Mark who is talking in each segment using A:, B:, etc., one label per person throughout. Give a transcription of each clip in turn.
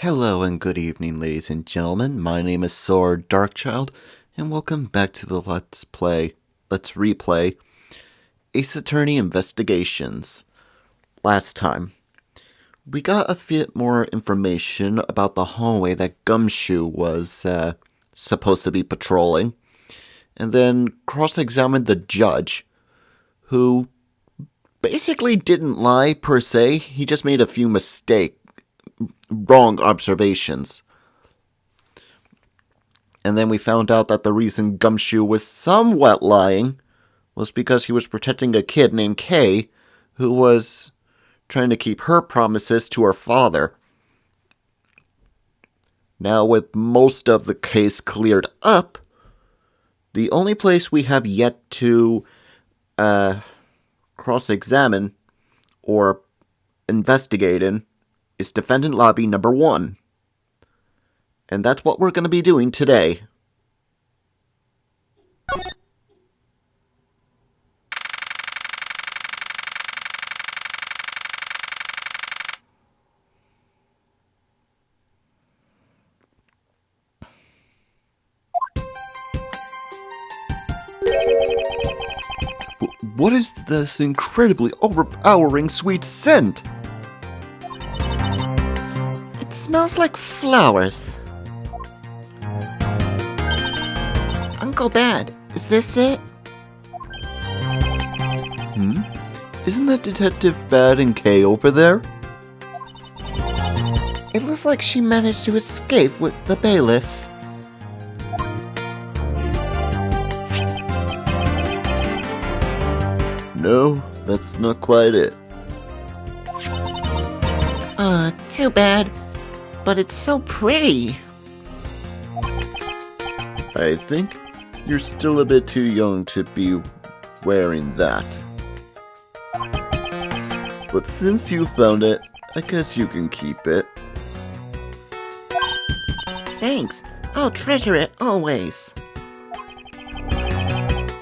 A: Hello and good evening, ladies and gentlemen. My name is Saur, Darkchylde, and welcome back to the Let's Replay, Ace Attorney Investigations. Last time, we got a bit more information about the hallway that Gumshoe was supposed to be patrolling, and then cross-examined the judge, who basically didn't lie per se. He just made a few wrong observations. And then we found out that the reason Gumshoe was somewhat lying was because he was protecting a kid named Kay, who was trying to keep her promises to her father. Now, with most of the case cleared up, the only place we have yet to cross-examine or investigate in is Defendant Lobby number 1. And that's what we're going to be doing today. What is this incredibly overpowering sweet scent? It smells like flowers. Uncle Bad, is this it? Isn't that Detective Bad and Kay over there? It looks like she managed to escape with the bailiff. No, that's not quite it. Too bad. But it's so pretty. I think you're still a bit too young to be wearing that. But since you found it, I guess you can keep it. Thanks. I'll treasure it always.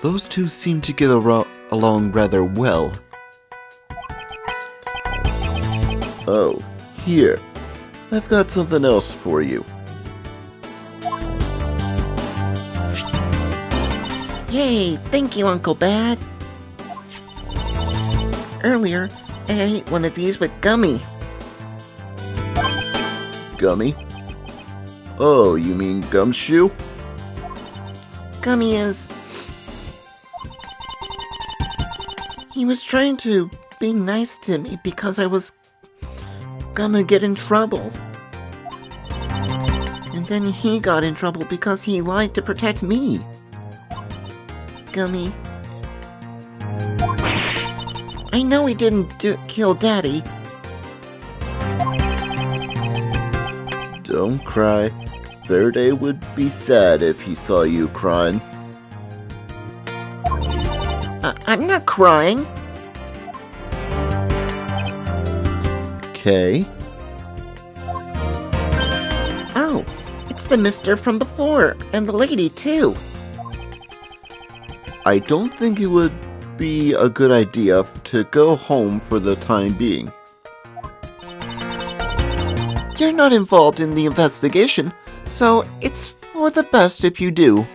A: Those two seem to get along rather well. Oh, here. I've got something else for you. Yay! Thank you, Uncle Bad. Earlier, I ate one of these with Gummy. Gummy? Oh, you mean Gumshoe? Gummy is... He was trying to be nice to me because I was gonna get in trouble. And then he got in trouble because he lied to protect me. Gummy. I know he didn't kill Daddy. Don't cry. Verde would be sad if he saw you crying. I'm not crying. Okay. Oh, it's the mister from before, and the lady too. I don't think it would be a good idea to go home for the time being. You're not involved in the investigation, so it's for the best if you do.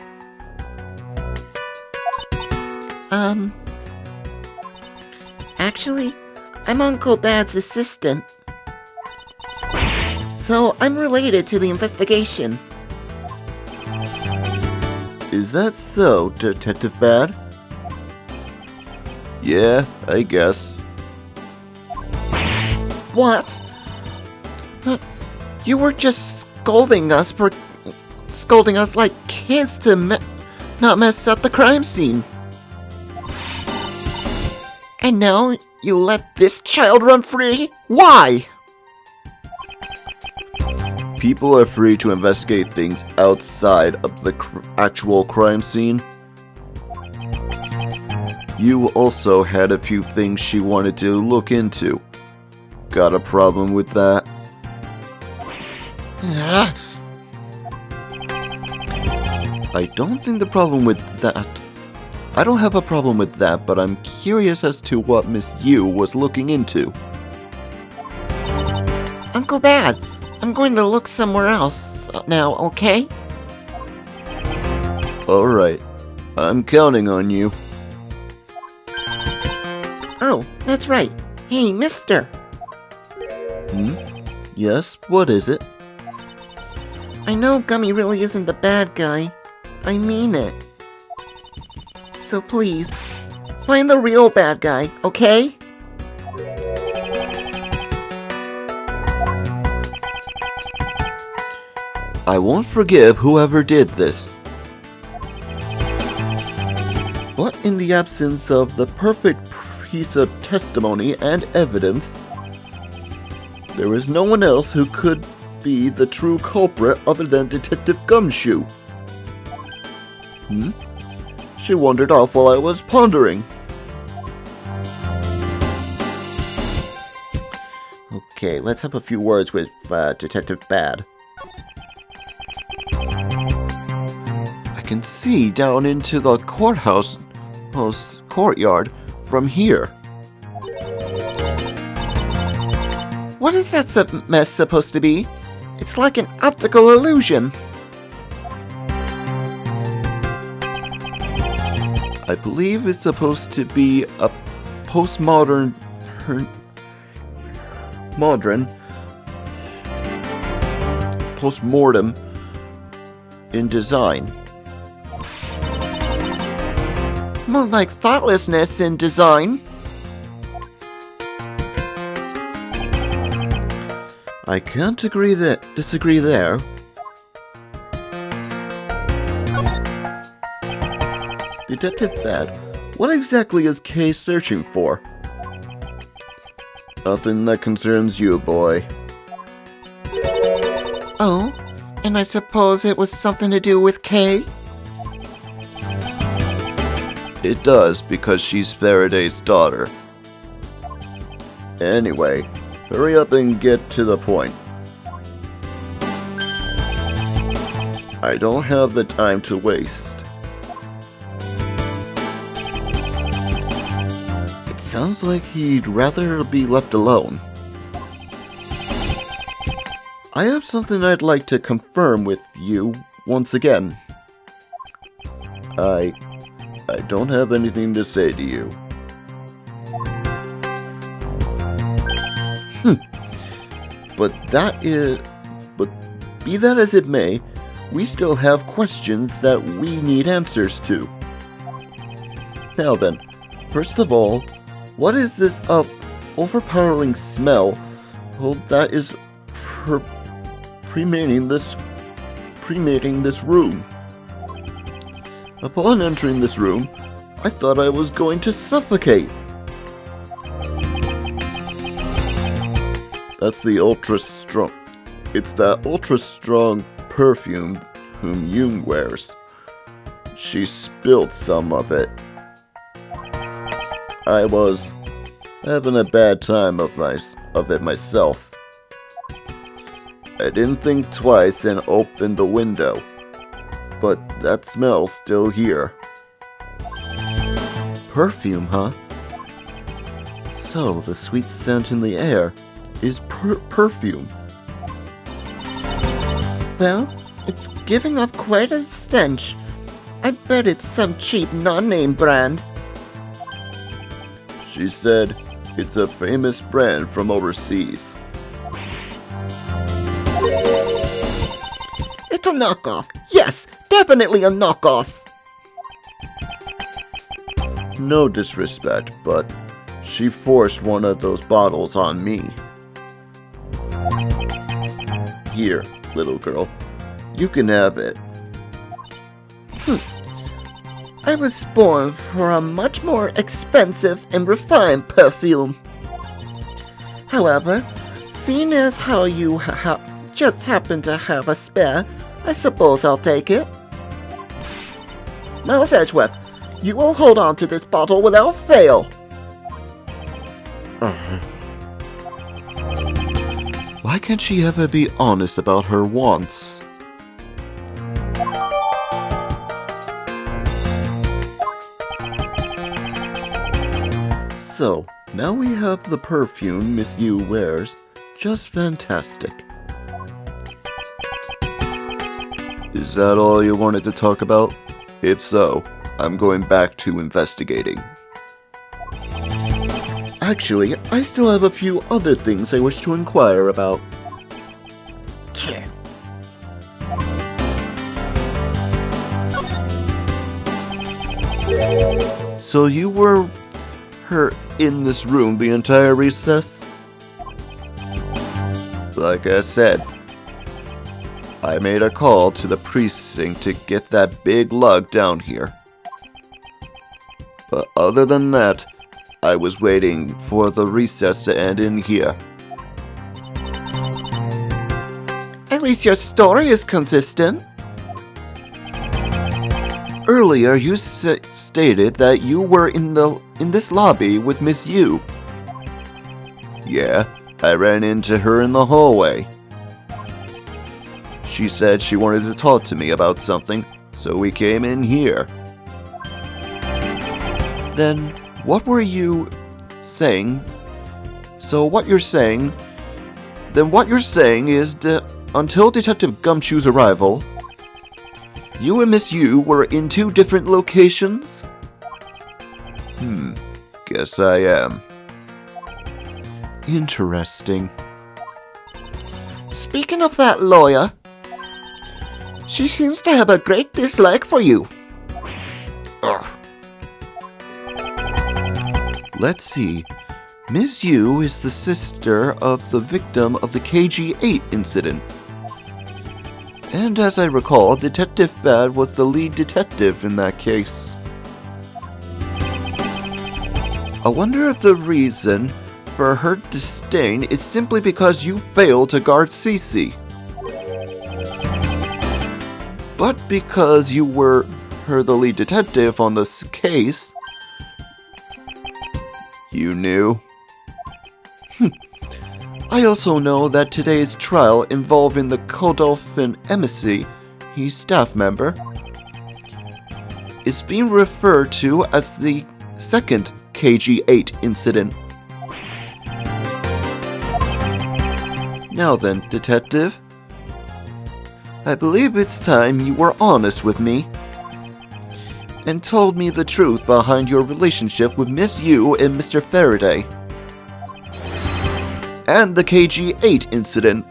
A: Actually, I'm Uncle Bad's assistant. So I'm related to the investigation. Is that so, Detective Bad? Yeah, I guess. What? You were just scolding us like kids to not mess up the crime scene. And now you let this child run free? Why? People are free to investigate things outside of the actual crime scene. You also had a few things she wanted to look into. Got a problem with that? I don't think the problem with that. I don't have a problem with that, but I'm curious as to what Miss Yu was looking into. Uncle Bad,
B: I'm going to look somewhere else now, okay?
A: Alright, I'm counting on you.
B: Oh, that's right. Hey, mister.
A: Yes, what is it?
B: I know Gummy really isn't the bad guy. I mean it. So please, find the real bad guy, okay?
A: I won't forgive whoever did this. But in the absence of the perfect piece of testimony and evidence, there is no one else who could be the true culprit other than Detective Gumshoe. She wandered off while I was pondering. Okay, let's have a few words with Detective Bad. I can see down into the courthouse courtyard from here.
B: What is that mess supposed to be? It's like an optical illusion.
A: I believe it's supposed to be a postmodern postmortem in design.
B: More like thoughtlessness in design.
A: I can't disagree there. Detective Bad, what exactly is Kay searching for? Nothing that concerns you, boy.
B: Oh, and I suppose it was something to do with Kay?
A: It does, because she's Faraday's daughter. Anyway, hurry up and get to the point. I don't have the time to waste. It sounds like he'd rather be left alone. I have something I'd like to confirm with you once again. I don't have anything to say to you. But be that as it may, we still have questions that we need answers to. Now then, first of all, what is this overpowering smell that is permeating this room? Upon entering this room, I thought I was going to suffocate. It's that ultra strong perfume whom Yoon wears. She spilled some of it. I was having a bad time of it myself. I didn't think twice and opened the window, but that smell's still here. Perfume, huh? So the sweet scent in the air is perfume.
B: Well, it's giving off quite a stench. I bet it's some cheap non-name brand.
A: She said it's a famous brand from overseas.
B: It's a knockoff. Yes, definitely a knockoff.
A: No disrespect, but she forced one of those bottles on me. Here, little girl, you can have it.
B: I was born for a much more expensive and refined perfume. However, seeing as how you just happen to have a spare, I suppose I'll take it. Miles Edgeworth, you will hold on to this bottle without fail.
A: Why can't she ever be honest about her wants? So, now we have the perfume Miss Yu wears. Just fantastic. Is that all you wanted to talk about? If so, I'm going back to investigating.
B: Actually, I still have a few other things I wish to inquire about.
A: So you were in this room the entire recess? Like I said, I made a call to the precinct to get that big lug down here. But other than that, I was waiting for the recess to end in here.
B: At least your story is consistent.
A: Earlier, you stated that you were in this lobby with Miss Yu. Yeah, I ran into her in the hallway. She said she wanted to talk to me about something, so we came in here. Then, what were you saying? What you're saying is that until Detective Gumshoe's arrival, you and Miss Yu were in two different locations? Guess I am. Interesting.
B: Speaking of that lawyer, she seems to have a great dislike for you. Ugh.
A: Let's see. Miss Yu is the sister of the victim of the KG-8 incident. And as I recall, Detective Bad was the lead detective in that case. I wonder if the reason for her disdain is simply because you failed to guard Cece. But because you were the lead detective on this case, you knew? I also know that today's trial involving the Godolphin embassy, his staff member, is being referred to as the second KG-8 incident. Now then, Detective, I believe it's time you were honest with me and told me the truth behind your relationship with Miss Yu and Mr. Faraday. And the KG-8 incident.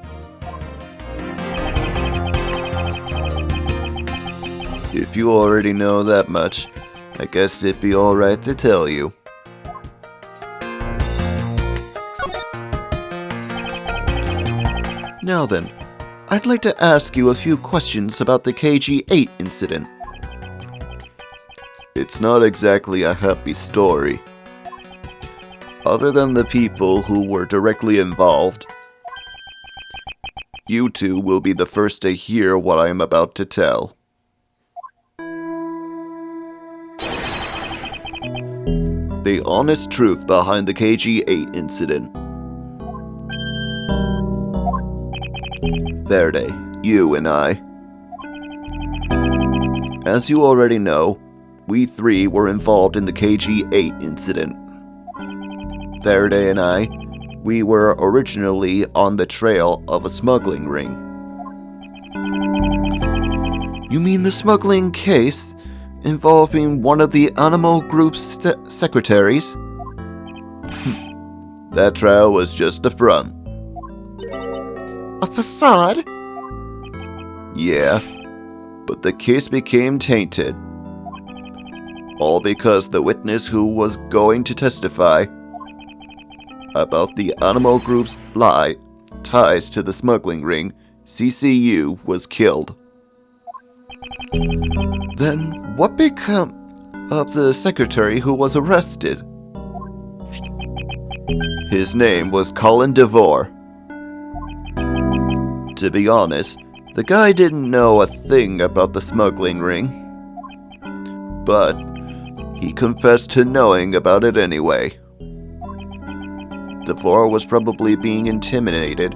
A: If you already know that much, I guess it'd be alright to tell you. Now then, I'd like to ask you a few questions about the KG-8 incident. It's not exactly a happy story. Other than the people who were directly involved, you two will be the first to hear what I am about to tell. The honest truth behind the KG-8 incident. Verde, you and I. As you already know, we three were involved in the KG-8 incident. Faraday and I, we were originally on the trail of a smuggling ring. You mean the smuggling case involving one of the animal group's secretaries? That trial was just a front.
B: A facade?
A: Yeah, but the case became tainted. All because the witness who was going to testify about the animal group's ties to the smuggling ring, CCU, was killed. Then what became of the secretary who was arrested? His name was Colin DeVore. To be honest, the guy didn't know a thing about the smuggling ring. But he confessed to knowing about it anyway. DeVore was probably being intimidated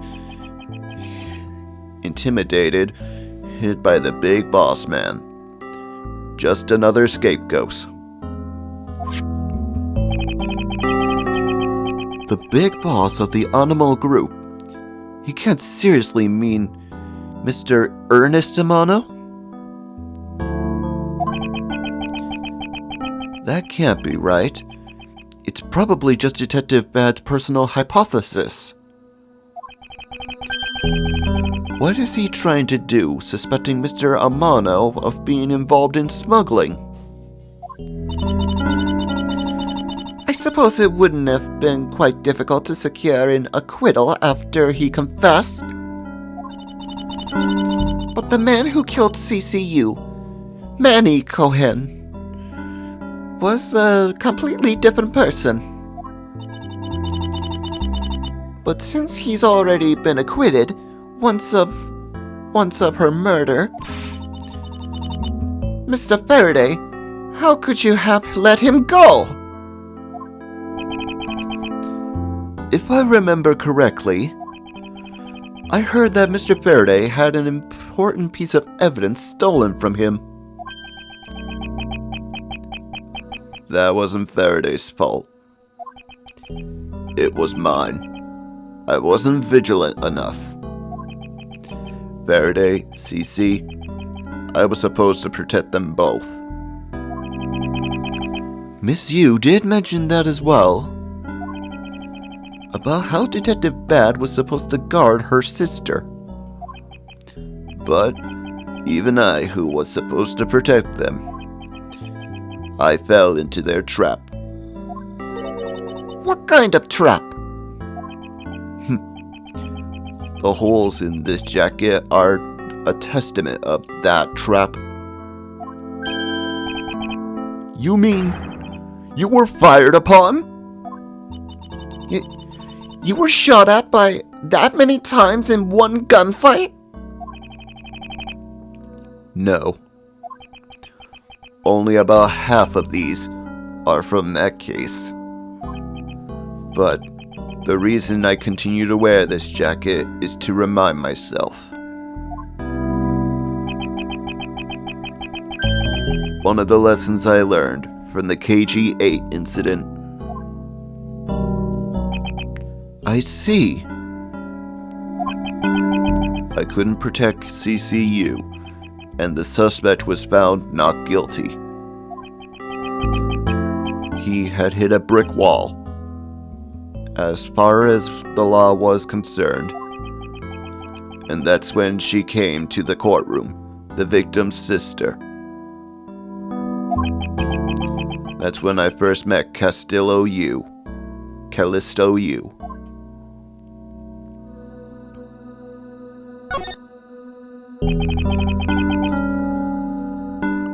A: hit by the big boss man. Just another scapegoat. The big boss of the animal group. He can't seriously mean Mr. Ernest Amano? That can't be right. It's probably just Detective Bad's personal hypothesis. What is he trying to do, suspecting Mr. Amano of being involved in smuggling?
B: I suppose it wouldn't have been quite difficult to secure an acquittal after he confessed. But the man who killed CCU, Manny Cohen, was a completely different person. But since he's already been acquitted once of her murder, Mr. Faraday, how could you have let him go?
A: If I remember correctly, I heard that Mr. Faraday had an important piece of evidence stolen from him. That wasn't Faraday's fault. It was mine. I wasn't vigilant enough. Faraday, CC, I was supposed to protect them both. Miss Yu did mention that as well, about how Detective Bad was supposed to guard her sister. But even I, who was supposed to protect them, I fell into their trap.
B: What kind of trap?
A: The holes in this jacket are a testament of that trap. You mean you were fired upon?
B: You were shot at by that many times in one gunfight?
A: No. Only about half of these are from that case. But the reason I continue to wear this jacket is to remind myself. One of the lessons I learned from the KG-8 incident. I see. I couldn't protect CCU, and the suspect was found not guilty. He had hit a brick wall, as far as the law was concerned. And that's when she came to the courtroom, the victim's sister. That's when I first met Callisto Yu.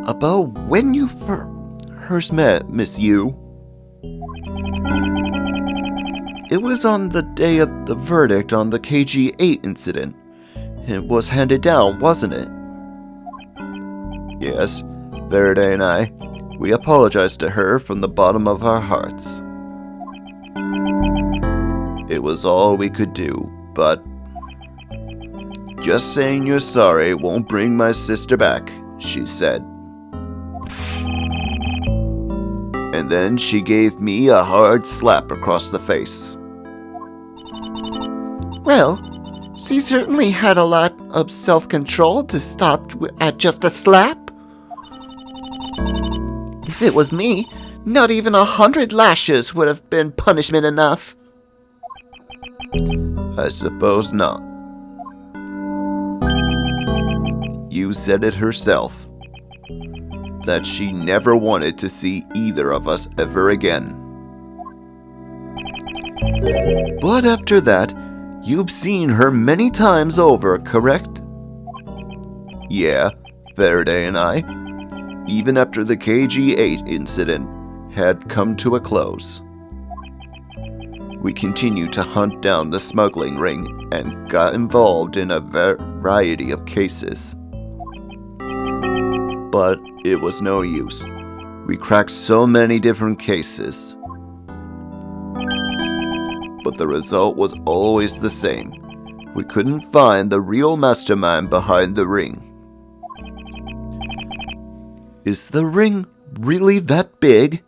A: About when you first met Miss Yu? It was on the day of the verdict on the KG-8 incident. It was handed down, wasn't it? Yes, Faraday and I, we apologized to her from the bottom of our hearts. It was all we could do, but just saying you're sorry won't bring my sister back, she said. And then she gave me a hard slap across the face.
B: Well, she certainly had a lot of self-control to stop at just a slap. If it was me, not even 100 lashes would have been punishment enough.
A: I suppose not. You said it herself, that she never wanted to see either of us ever again. But after that, you've seen her many times over, correct? Yeah, Faraday and I, even after the KG-8 incident had come to a close. We continued to hunt down the smuggling ring and got involved in a variety of cases. But it was no use. We cracked so many different cases. But the result was always the same. We couldn't find the real mastermind behind the ring. Is the ring really that big?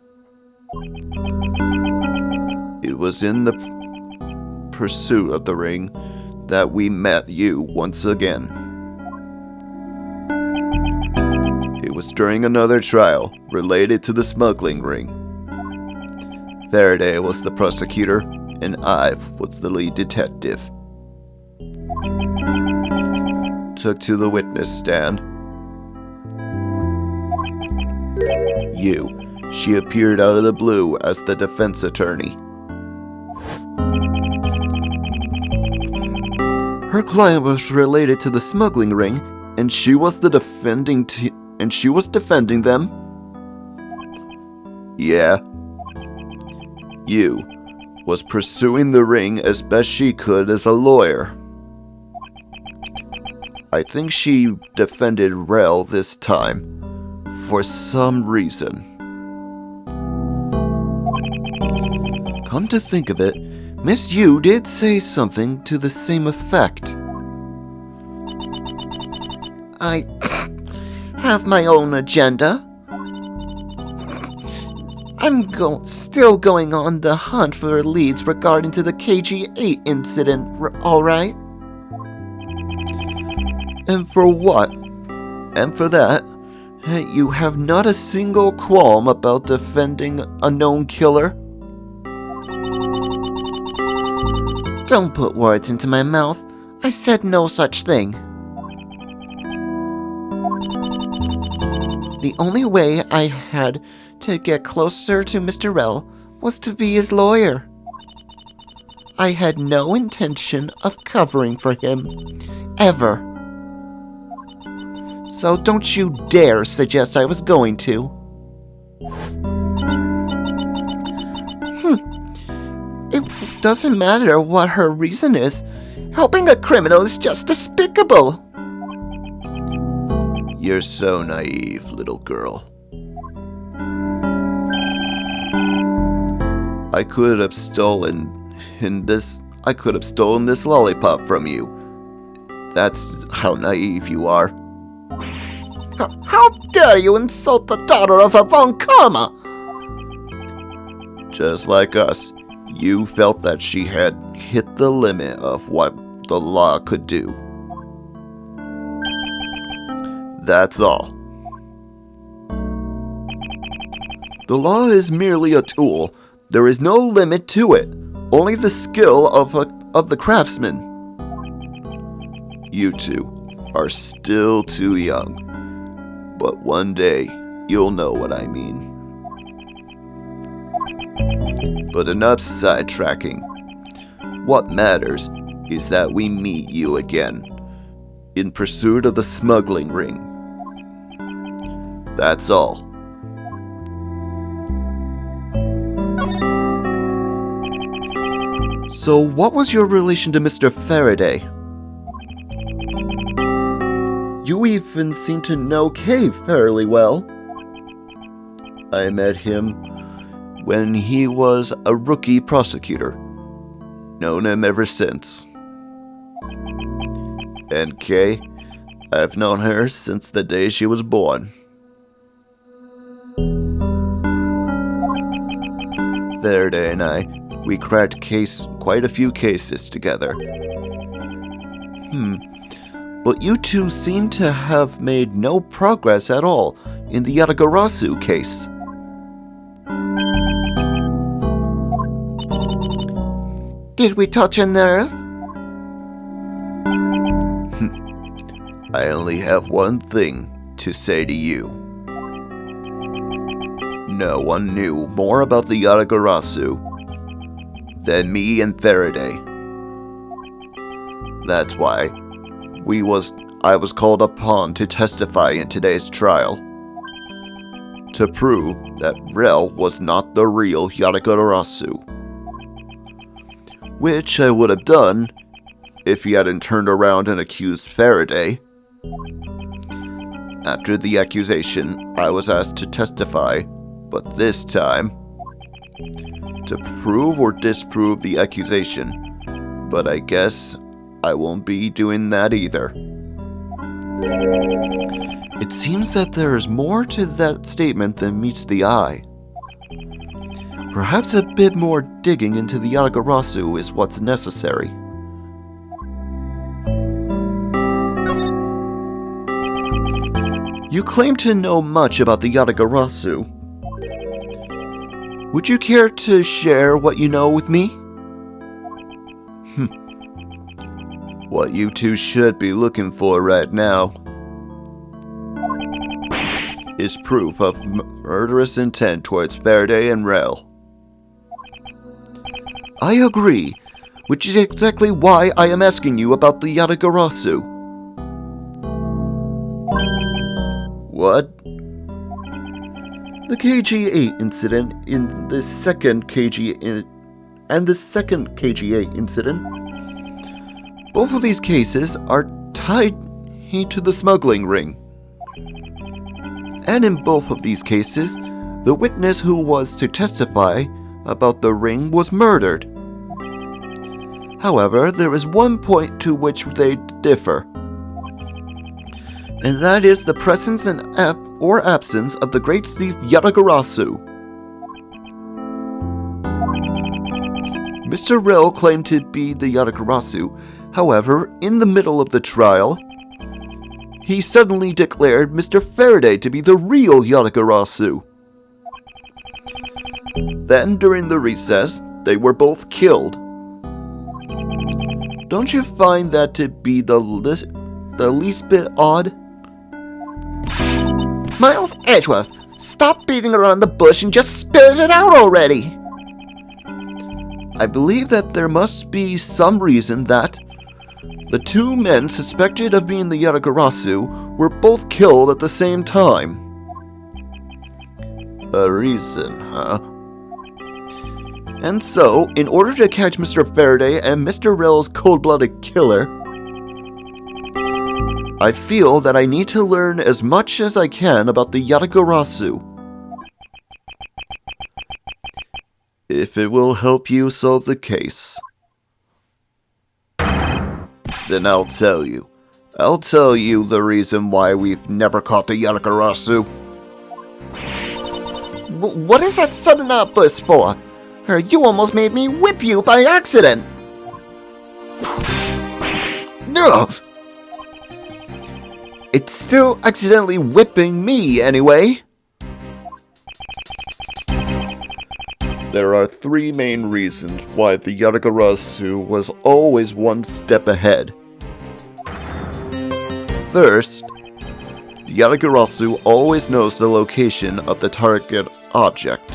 A: It was in the pursuit of the ring that we met you once again. It was during another trial related to the smuggling ring. Faraday was the prosecutor, and I was the lead detective. Took to the witness stand. She appeared out of the blue as the defense attorney. Her client was related to the smuggling ring, and she was defending them. Yeah. Was pursuing the ring as best she could as a lawyer. I think she defended Rel this time, for some reason. Come to think of it, Miss Yu did say something to the same effect.
B: I have my own agenda. I'm still going on the hunt for leads regarding to the KG-8 incident, alright?
A: And for what? And for that, you have not a single qualm about defending a known killer?
B: Don't put words into my mouth. I said no such thing. The only way I had to get closer to Mr. Rel was to be his lawyer. I had no intention of covering for him, ever. So don't you dare suggest I was going to. It doesn't matter what her reason is. Helping a criminal is just despicable.
A: You're so naive, little girl. I could have stolen this lollipop from you. That's how naive you are.
B: How dare you insult the daughter of a Von Karma?
A: Just like us, you felt that she had hit the limit of what the law could do. That's all. The law is merely a tool. There is no limit to it, only the skill of the craftsman. You two are still too young, but one day you'll know what I mean. But enough sidetracking. What matters is that we meet you again, in pursuit of the smuggling ring. That's all. So what was your relation to Mr. Faraday? You even seem to know Kay fairly well. I met him when he was a rookie prosecutor. Known him ever since. And Kay, I've known her since the day she was born. Faraday and I, we cracked quite a few cases together. But you two seem to have made no progress at all in the Yatagarasu case.
B: Did we touch a nerve?
A: I only have one thing to say to you. No one knew more about the Yatagarasu than me and Faraday. That's why I was called upon to testify in today's trial. To prove that Rel was not the real Yatagarasu. Which I would have done if he hadn't turned around and accused Faraday. After the accusation, I was asked to testify, but this time, to prove or disprove the accusation. But I guess I won't be doing that either. It seems that there is more to that statement than meets the eye. Perhaps a bit more digging into the Yatagarasu is what's necessary. You claim to know much about the Yatagarasu. Would you care to share what you know with me? What you two should be looking for right now is proof of murderous intent towards Faraday and Rel. I agree, which is exactly why I am asking you about the Yatagarasu. What? The KG-8 incident in the second and the second KG-8 incident. Both of these cases are tied to the smuggling ring. And in both of these cases, the witness who was to testify about the ring was murdered. However, there is one point to which they differ, and that is the presence and or absence of the great thief Yatagarasu. Mr. Rel claimed to be the Yatagarasu. However, in the middle of the trial, he suddenly declared Mr. Faraday to be the real Yatagarasu. Then, during the recess, they were both killed. Don't you find that to be the least bit odd?
B: Miles Edgeworth, stop beating around the bush and just spit it out already!
A: I believe that there must be some reason that the two men suspected of being the Yatagarasu were both killed at the same time. A reason, huh? And so, in order to catch Mr. Faraday and Mr. Rel's cold-blooded killer, I feel that I need to learn as much as I can about the Yatagarasu. If it will help you solve the case, then I'll tell you. I'll tell you the reason why we've never caught the Yatagarasu.
B: What is that sudden outburst for? You almost made me whip you by accident!
A: No! It's still accidentally whipping me, anyway. There are three main reasons why the Yatagarasu was always one step ahead. First, the Yatagarasu always knows the location of the target object.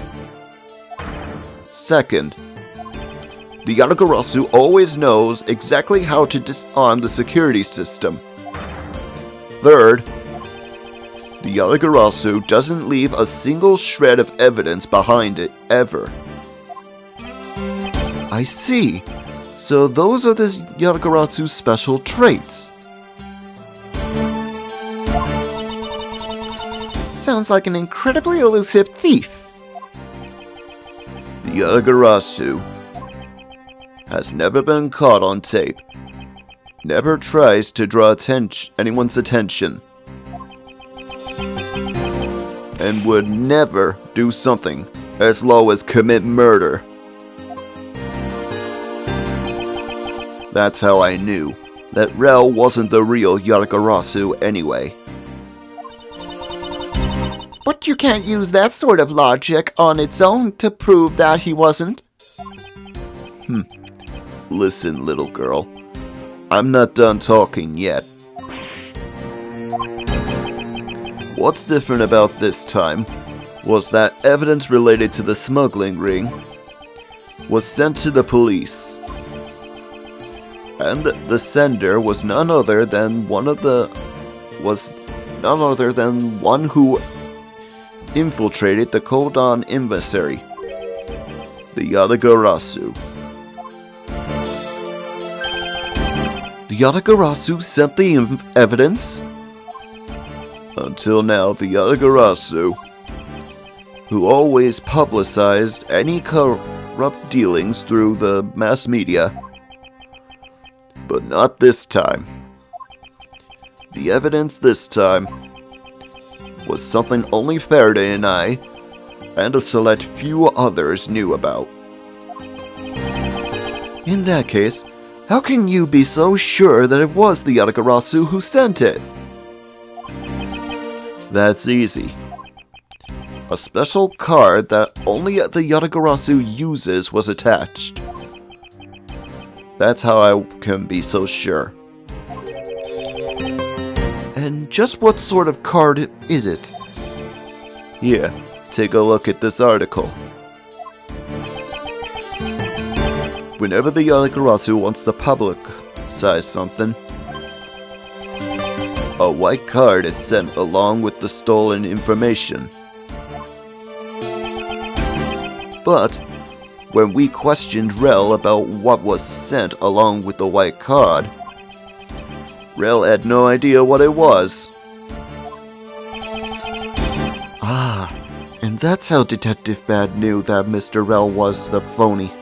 A: Second, the Yatagarasu always knows exactly how to disarm the security system. Third, the Yatagarasu doesn't leave a single shred of evidence behind it, ever. I see. So those are the Yatagarasu's special traits.
B: Sounds like an incredibly elusive thief.
A: The Yatagarasu has never been caught on tape. Never tries to draw anyone's attention. And would never do something as low as commit murder. That's how I knew that Rel wasn't the real Yatagarasu anyway.
B: But you can't use that sort of logic on its own to prove that he wasn't.
A: Listen, little girl. I'm not done talking yet. What's different about this time was that evidence related to the smuggling ring was sent to the police. And the sender was none other than one who infiltrated the Kodan emissary, the Yatagarasu. The Yatagarasu sent the evidence? Until now, the Yatagarasu, who always publicized any corrupt dealings through the mass media, but not this time. The evidence this time was something only Faraday and I, and a select few others knew about. In that case, how can you be so sure that it was the Yatagarasu who sent it? That's easy. A special card that only the Yatagarasu uses was attached. That's how I can be so sure. And just what sort of card is it? Here, take a look at this article. Whenever the Yatagarasu wants to publicize something, a white card is sent along with the stolen information. But when we questioned Rel about what was sent along with the white card, Rel had no idea what it was. Ah, and that's how Detective Bad knew that Mr. Rel was the phony.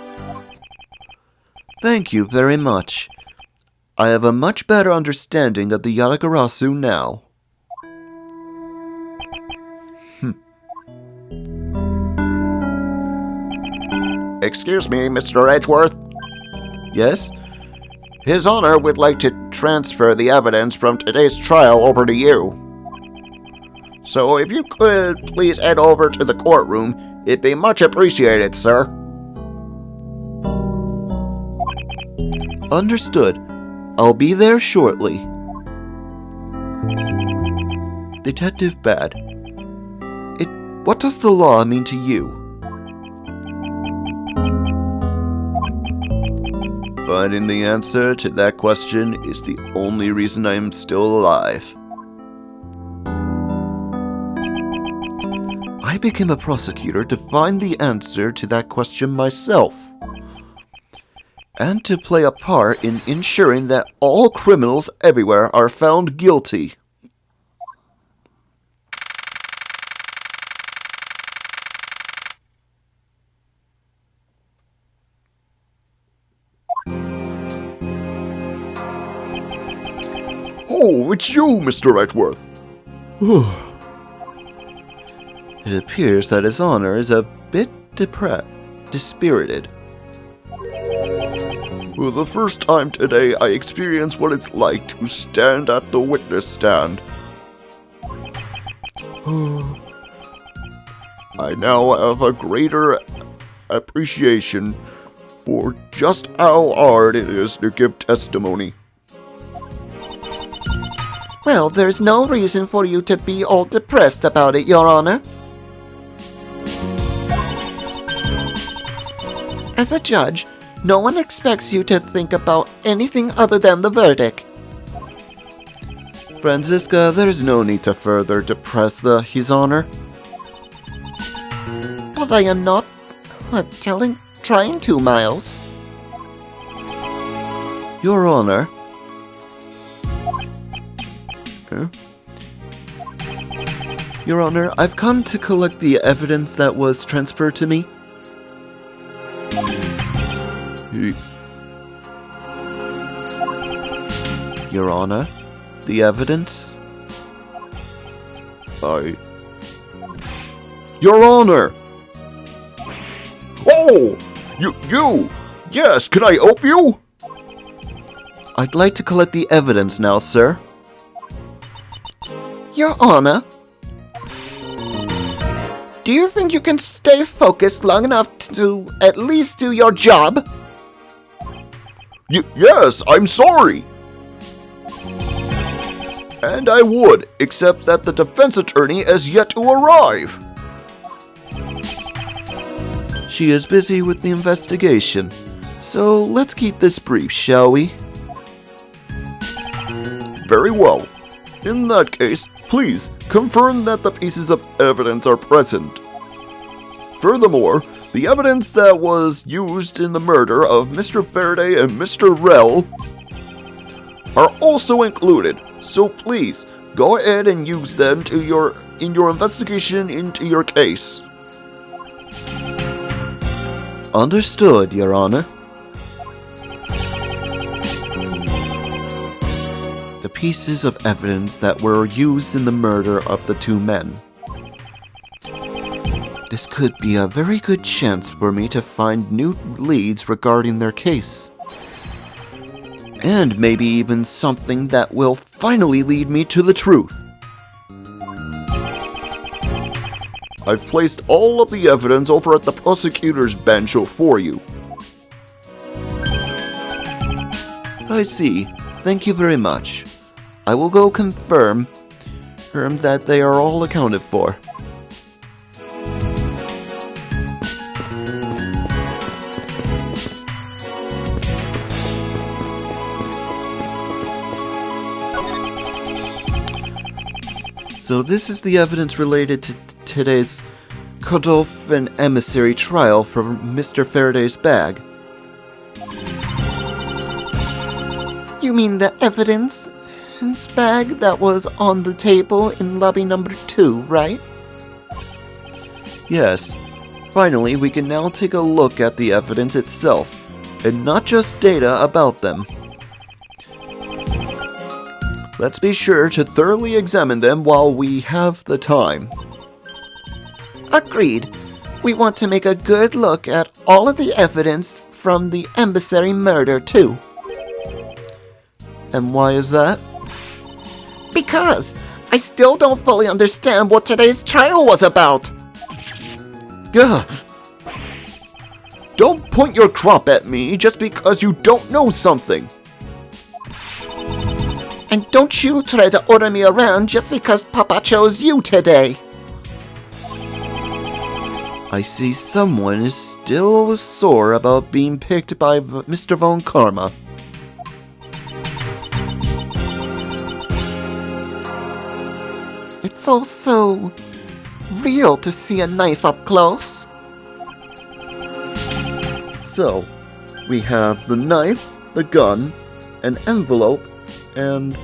A: Thank you very much. I have a much better understanding of the Yatagarasu now.
B: Excuse me, Mr. Edgeworth.
A: Yes?
B: His Honor would like to transfer the evidence from today's trial over to you. So if you could please head over to the courtroom, it'd be much appreciated, sir.
A: Understood. I'll be there shortly. Detective Bad. What does the law mean to you? Finding the answer to that question is the only reason I am still alive. I became a prosecutor to find the answer to that question myself, and to play a part in ensuring that all criminals everywhere are found guilty.
B: Oh, it's you, Mr. Edgeworth.
A: It appears that His Honor is a bit dispirited.
B: For the first time today, I experience what it's like to stand at the witness stand. I now have a greater appreciation for just how hard it is to give testimony.
C: Well, there's no reason for you to be all depressed about it, Your Honor. As a judge, no one expects you to think about anything other than the verdict.
A: Franziska, there's no need to further depress His Honor.
C: But I am not trying to, Miles.
A: Your Honor. Your Honor, I've come to collect the evidence that was transferred to me. Your Honor, the evidence?
B: Your Honor! Oh! You! Yes, can I help you?
A: I'd like to collect the evidence now, sir.
C: Your Honor, do you think you can stay focused long enough to at least do your job?
B: Yes, I'm sorry. And I would, except that the defense attorney has yet to arrive.
A: She is busy with the investigation, so let's keep this brief, shall we?
B: Very well. In that case, please confirm that the pieces of evidence are present. Furthermore, the evidence that was used in the murder of Mr. Faraday and Mr. Rel are also included, so please go ahead and use them in your investigation into your case.
A: Understood, Your Honor. The pieces of evidence that were used in the murder of the two men. This could be a very good chance for me to find new leads regarding their case. And maybe even something that will finally lead me to the truth. I've placed all of the evidence over at the prosecutor's bench for you.
C: I see. Thank you very much. I will go confirm that they are all accounted for. So this is the evidence related to today's cutoff and emissary trial for Mr. Faraday's bag. You mean the evidence bag that was on the table in lobby number 2, right?
A: Yes. Finally, we can now take a look at the evidence itself, and not just data about them. Let's be sure to thoroughly examine them while we have the time.
C: Agreed. We want to make a good look at all of the evidence from the emissary murder, too.
A: And why is that?
C: Because I still don't fully understand what today's trial was about.
A: Gah! Don't point your crop at me just because you don't know something.
C: And don't you try to order me around just because Papa chose you today.
A: I see someone is still sore about being picked by Mr. Von Karma.
C: It's all so real to see a knife up close.
A: So, we have the knife, the gun, an envelope, and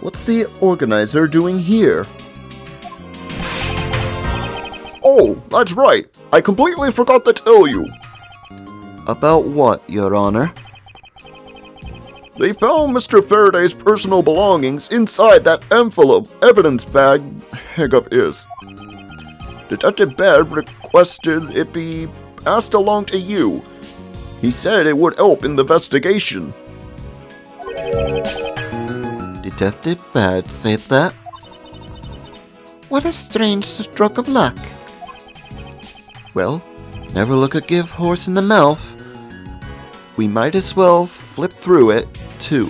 A: what's the organizer doing here? Oh, that's right. I completely forgot to tell you. About what, Your Honor? They found Mr. Faraday's personal belongings inside that envelope evidence bag hiccup is. Detective Baird requested it be passed along to you. He said it would help in the investigation.
C: Detective Baird said that? What a strange stroke of luck.
A: Well, never look a gift horse in the mouth. We might as well flip through it, too.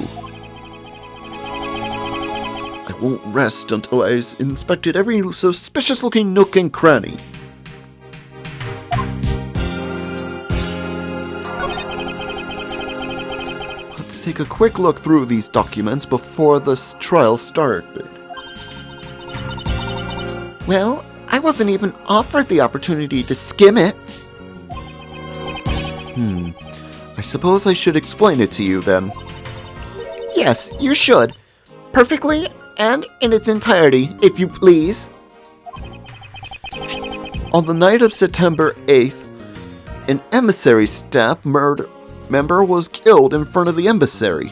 A: I won't rest until I've inspected every suspicious-looking nook and cranny. Let's take a quick look through these documents before this trial started.
C: Well, I wasn't even offered the opportunity to skim it.
A: I suppose I should explain it to you then.
C: Yes, you should. Perfectly and in its entirety, if you please.
A: On the night of September 8th, an emissary staff member was killed in front of the emissary.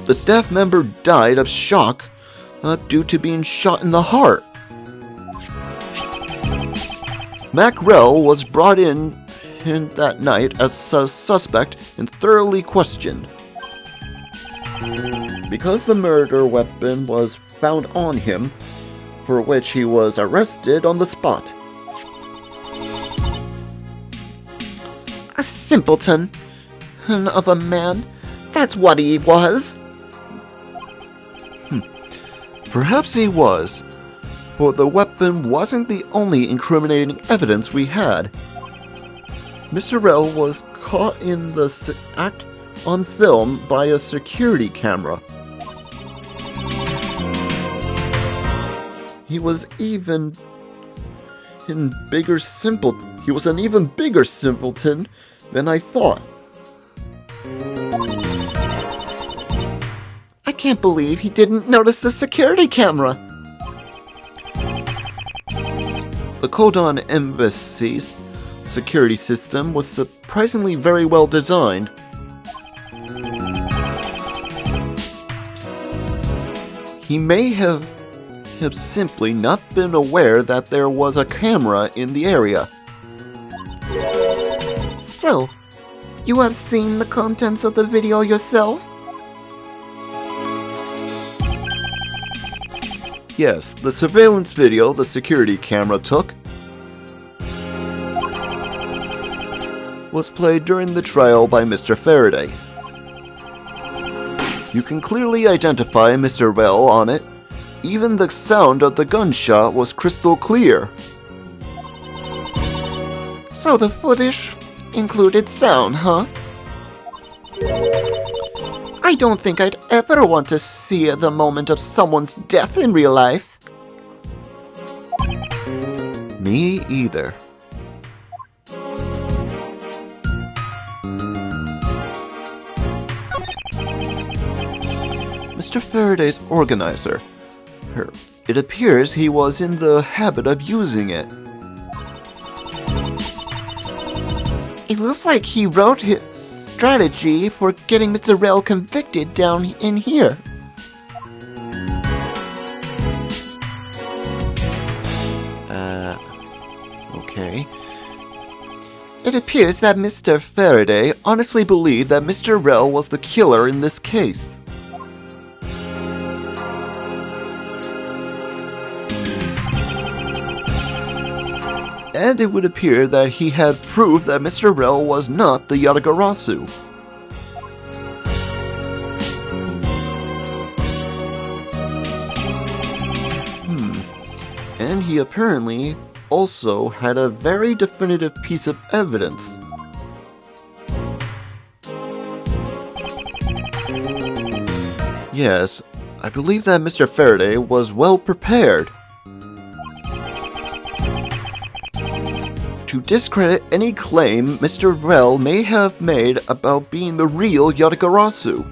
A: The staff member died of shock due to being shot in the heart. Macrell was brought in that night as a suspect and thoroughly questioned. Because the murder weapon was found on him, for which he was arrested on the spot.
C: A simpleton of a man. That's what he was.
A: Perhaps he was, for the weapon wasn't the only incriminating evidence we had. Mr. Rell was caught in the act on film by a security camera. He was an even bigger simpleton than I thought.
C: I can't believe he didn't notice the security camera.
A: The Kodon Embassy's security system was surprisingly very well designed. He may have simply not been aware that there was a camera in the area.
C: So, you have seen the contents of the video yourself? Yes, the surveillance video the security camera took was played during the trial by Mr. Faraday. You can clearly identify Mr. Well on it. Even the sound of the gunshot was crystal clear.
B: So the footage included sound, huh? I don't think I'd ever want to see the moment of someone's death in real life.
C: Me either. Mr. Faraday's organizer. It appears he was in the habit of using it.
B: It looks like he wrote his strategy for getting Mr. Rel convicted down in here.
C: Okay.
B: It appears that Mr.
C: Faraday honestly believed that Mr. Rel was the killer in this case. And it would appear that he had proved that Mr. Rel was not the Yatagarasu. And he apparently also had a very definitive piece of evidence. Yes, I believe that Mr. Faraday was well prepared to discredit any claim Mr. Rel may have made about being the real Yatagarasu.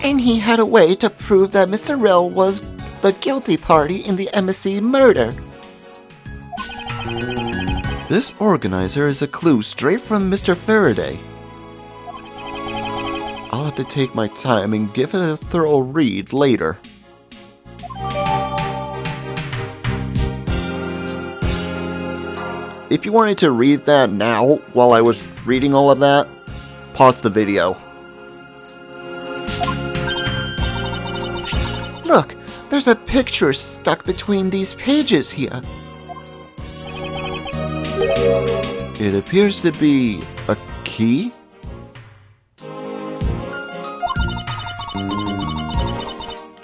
B: And he had a way to prove that Mr. Rel was the guilty party in the embassy murder.
C: This organizer is a clue straight from Mr. Faraday. I'll have to take my time and give it a thorough read later. If you wanted to read that now, while I was reading all of that, pause the video.
B: Look, there's a picture stuck between these pages here.
C: It appears to be a key?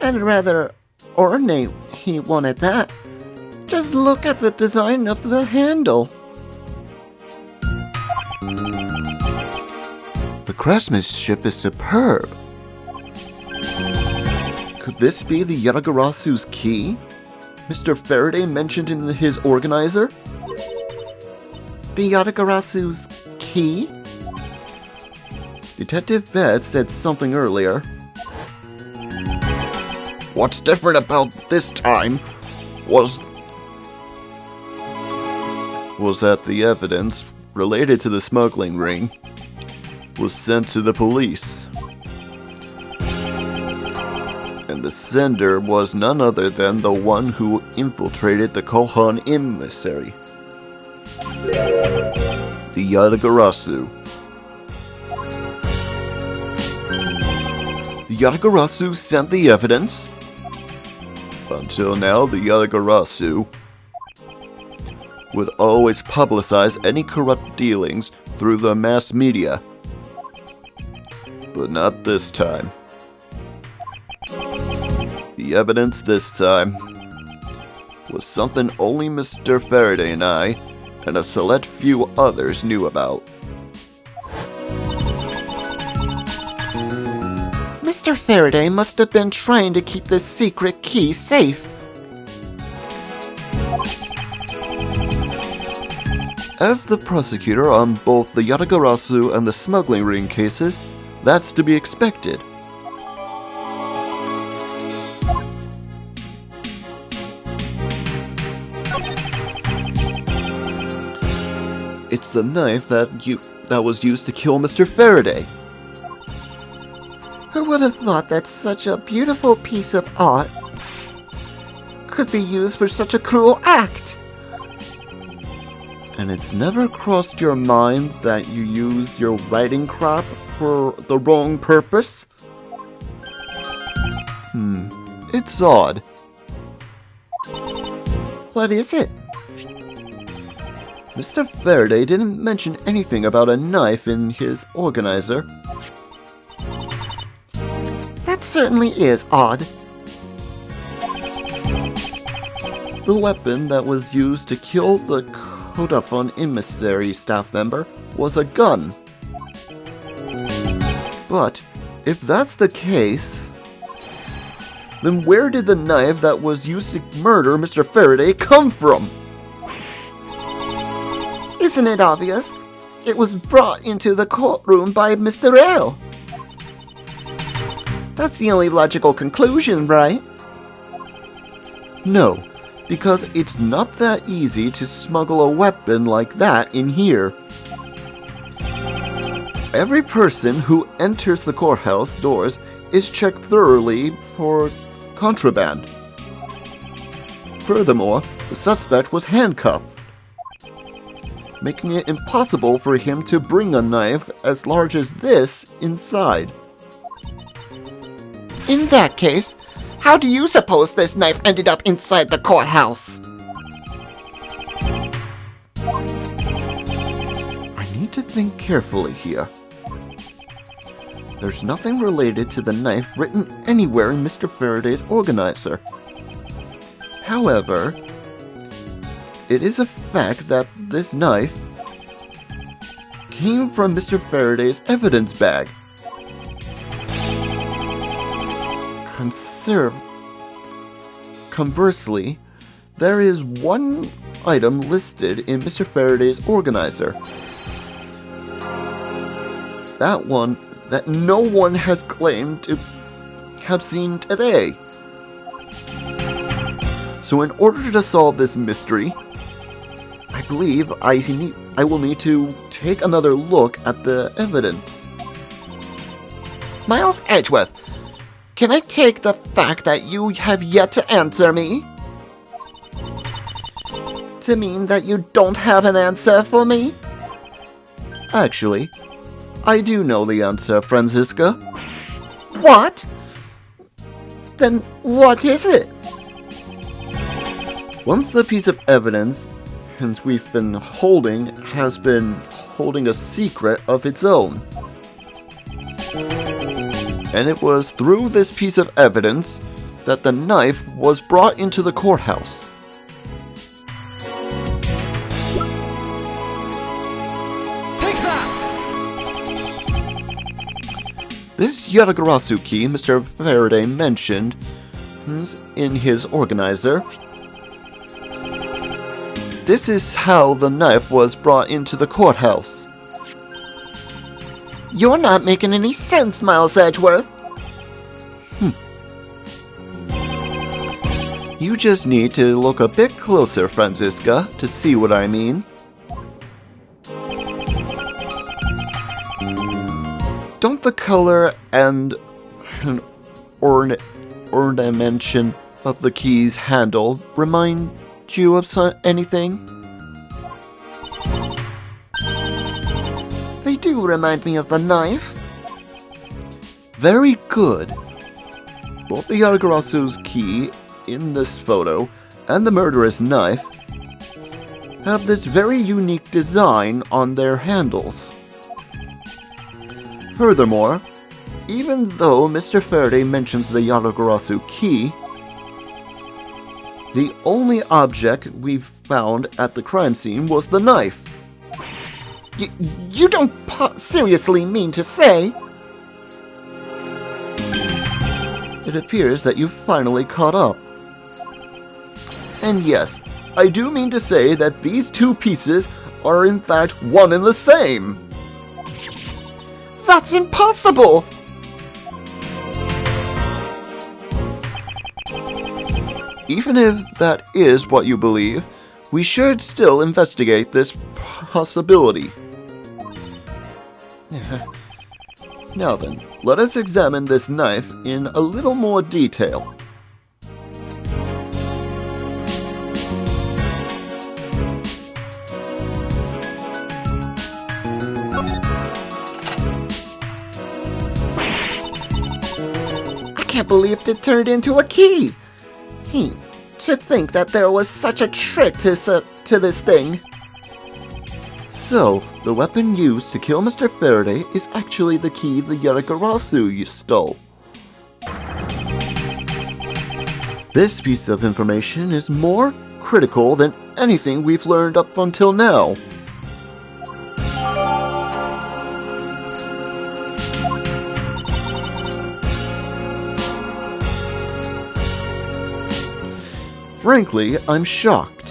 B: And rather ornate he wanted that. Just look at the design of the handle.
C: The craftsmanship is superb. Could this be the Yatagarasu's key Mr. Faraday mentioned in his organizer?
B: The Yatagarasu's key?
C: Detective Bed said something earlier. What's different about this time was that the evidence related to the smuggling ring was sent to the police. And the sender was none other than the one who infiltrated the Kohan emissary, the Yatagarasu. The Yatagarasu sent the evidence. Until now, the Yatagarasu would always publicize any corrupt dealings through the mass media. But not this time. The evidence this time was something only Mr. Faraday and I, and a select few others knew about.
B: Mr. Faraday must have been trying to keep this secret key safe.
C: As the prosecutor on both the Yatagarasu and the smuggling ring cases, that's to be expected. It's the knife that was used to kill Mr. Faraday.
B: Who would have thought that such a beautiful piece of art could be used for such a cruel act?
C: And it's never crossed your mind that you used your writing crop for the wrong purpose? It's odd.
B: What is it?
C: Mr. Faraday didn't mention anything about a knife in his organizer.
B: That certainly is odd.
C: The weapon that was used to kill the Vodafone emissary staff member was a gun. But if that's the case, then where did the knife that was used to murder Mr. Faraday come from?
B: Isn't it obvious? It was brought into the courtroom by Mr. L. That's the only logical conclusion, right?
C: No, because it's not that easy to smuggle a weapon like that in here. Every person who enters the courthouse doors is checked thoroughly for contraband. Furthermore, the suspect was handcuffed, making it impossible for him to bring a knife as large as this inside.
B: In that case, how do you suppose this knife ended up inside the courthouse?
C: I need to think carefully here. There's nothing related to the knife written anywhere in Mr. Faraday's organizer. However, it is a fact that this knife came from Mr. Faraday's evidence bag. Conversely, there is one item listed in Mr. Faraday's organizer. That one that no one has claimed to have seen today. So in order to solve this mystery, I believe I will need to take another look at the evidence.
B: Miles Edgeworth, can I take the fact that you have yet to answer me to mean that you don't have an answer for me?
C: Actually, I do know the answer, Franziska.
B: What? Then what is it?
C: Once the piece of evidence has been holding a secret of its own. And it was through this piece of evidence that the knife was brought into the courthouse.
D: Take that!
C: This Yatagarasu key Mr. Faraday mentioned in his organizer. This is how the knife was brought into the courthouse.
B: You're not making any sense, Miles Edgeworth.
C: You just need to look a bit closer, Franziska, to see what I mean. Don't the color and ornamentation of the key's handle remind you of anything?
B: They do remind me of the knife.
C: Very good. Both the Yatagarasu's key in this photo and the murderous knife have this very unique design on their handles. Furthermore, even though Mr. Faraday mentions the Yatagarasu key, the only object we found at the crime scene was the knife.
B: You don't seriously mean to say?
C: It appears that you finally caught up. And yes, I do mean to say that these two pieces are in fact one and the same.
B: That's impossible!
C: Even if that is what you believe, we should still investigate this possibility. Now then, let us examine this knife in a little more detail.
B: can't believe it turned into a key. To think that there was such a trick to this thing.
C: So, the weapon used to kill Mr. Faraday is actually the key the Yaragarasu you stole. This piece of information is more critical than anything we've learned up until now. Frankly, I'm shocked.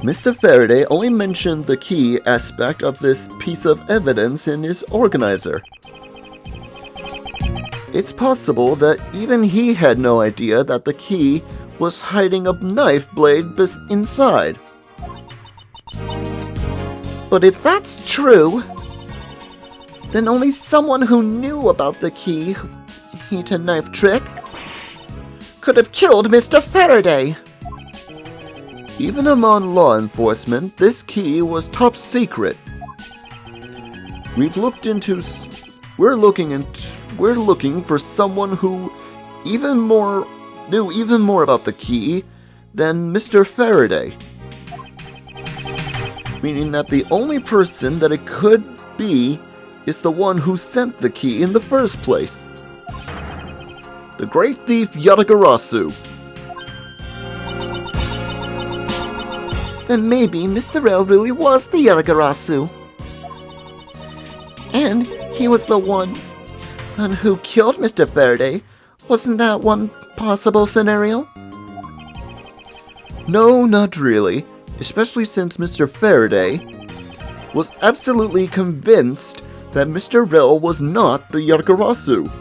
C: Mr. Faraday only mentioned the key aspect of this piece of evidence in his organizer. It's possible that even he had no idea that the key was hiding a knife blade inside.
B: But if that's true, then only someone who knew about the key to knife trick could have killed Mr. Faraday.
C: Even among law enforcement, this key was top secret. We're looking for someone who knew even more about the key than Mr. Faraday. Meaning that the only person that it could be is the one who sent the key in the first place. The great thief Yaragarasu.
B: Then maybe Mr. L really was the Yaragarasu. And he was the one who killed Mr. Faraday. Wasn't that one possible scenario?
C: No, not really. Especially since Mr. Faraday was absolutely convinced that Mr. Rell was not the Yaragarasu.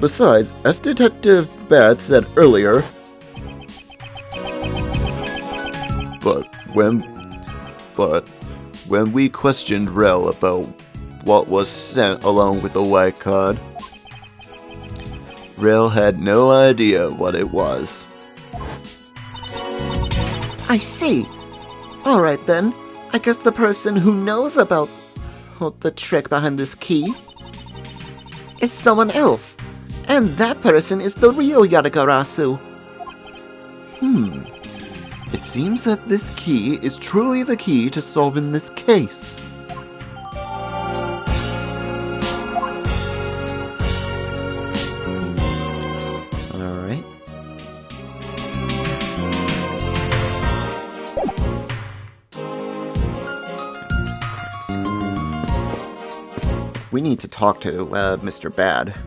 C: Besides, as Detective Bad said earlier, but when we questioned Rell about what was sent along with the white card, Rell had no idea what it was.
B: I see. Alright then, I guess the person who knows about the trick behind this key is someone else. And that person is the real Yaragarasu.
C: It seems that this key is truly the key to solving this case.
A: Alright. We need to talk to Mr. Bad.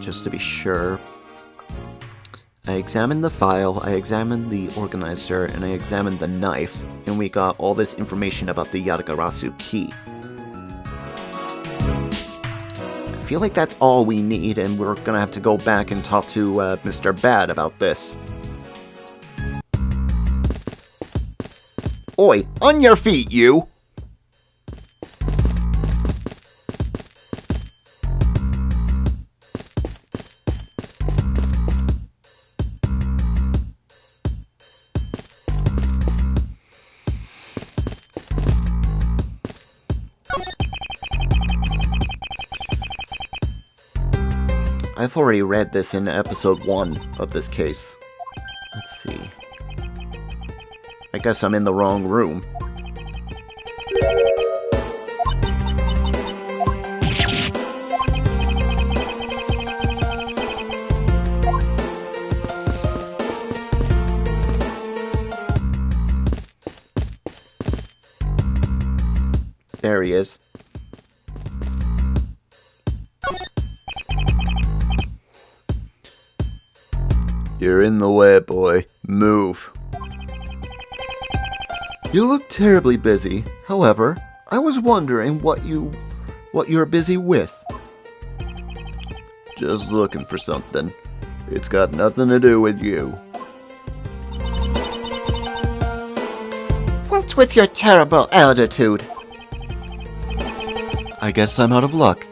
A: Just to be sure. I examined the file, I examined the organizer, and I examined the knife, and we got all this information about the Yaragarasu key. I feel like that's all we need, and we're gonna have to go back and talk to Mr. Bad about this. Oi, on your feet, you! I've already read this in episode 1 of this case. Let's see. I guess I'm in the wrong room. There he is.
C: You're in the way, boy. Move. You look terribly busy. However, I was wondering what you're busy with. Just looking for something. It's got nothing to do with you.
B: What's with your terrible altitude?
C: I guess I'm out of luck.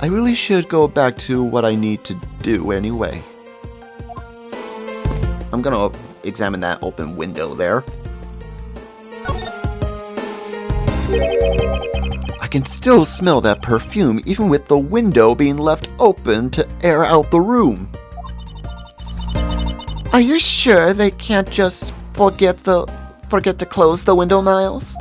C: I really should go back to what I need to do anyway.
A: I'm gonna examine that open window there. I can still smell that perfume even with the window being left open to air out the room.
B: Are you sure they can't just forget to close the window, Miles?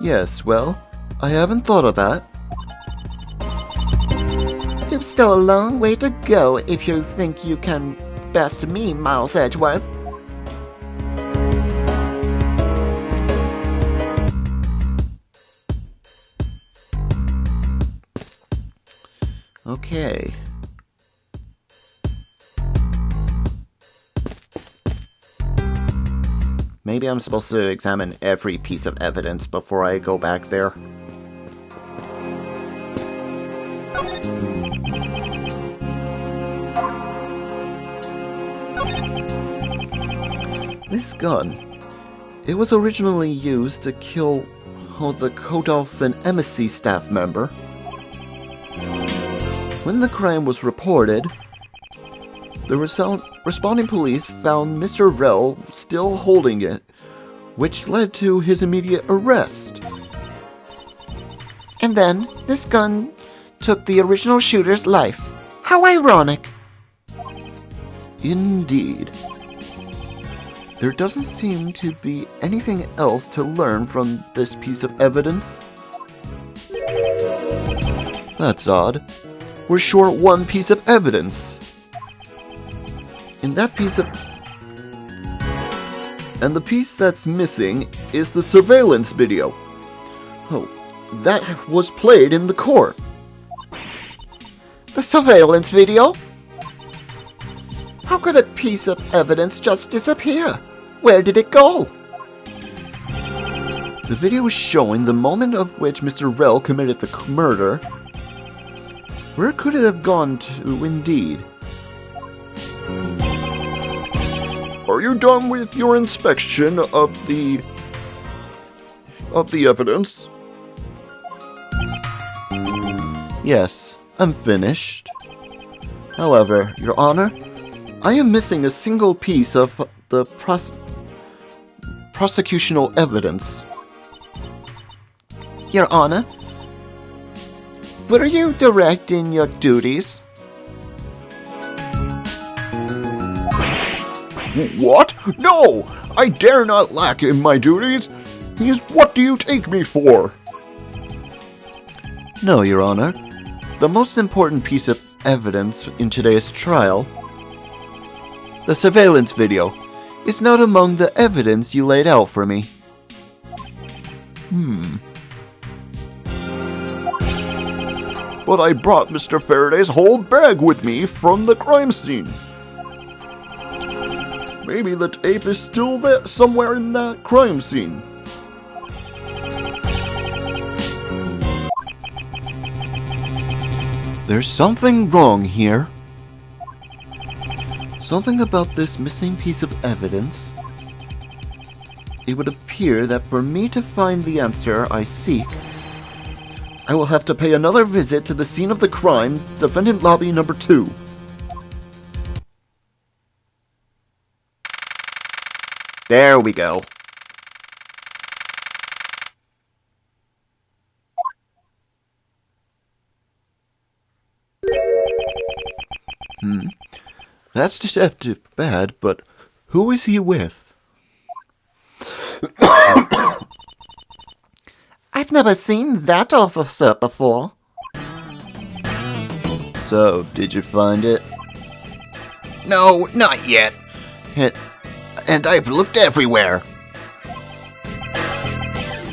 A: Yes, well, I haven't thought of that.
B: You've still a long way to go if you think you can best me, Miles Edgeworth.
A: Okay.
C: Maybe I'm supposed to examine every piece of evidence before I go back there.
A: This gun, it was originally used to kill the courthouse and embassy staff member. When the crime was reported, the responding police found Mr. Rell still holding it, which led to his immediate arrest.
B: And then, this gun took the original shooter's life. How ironic.
A: Indeed. There doesn't seem to be anything else to learn from this piece of evidence. That's odd. We're short one piece of evidence. And the piece that's missing is the surveillance video. Oh, that was played in the court.
B: The surveillance video? How could a piece of evidence just disappear? Where did it go?
A: The video is showing the moment of which Mr. Rell committed the murder. Where could it have gone to, indeed? Are you done with your inspection of the evidence? Yes, I'm finished. However, Your Honor, I am missing a single piece of the prosecutional evidence.
B: Your Honor, were you direct in your duties?
A: What? No! I dare not lack in my duties! What do you take me for? No, Your Honor. The most important piece of evidence in today's trial, the surveillance video, is not among the evidence you laid out for me. But I brought Mr. Faraday's whole bag with me from the crime scene. Maybe the tape is still there somewhere in that crime scene. There's something wrong here. Something about this missing piece of evidence. It would appear that for me to find the answer I seek, I will have to pay another visit to the scene of the crime, defendant lobby number 2. There we go. That's Detective Bad, but who is he with?
B: I've never seen that officer before.
A: So, did you find it?
C: No, not yet. And I've looked everywhere.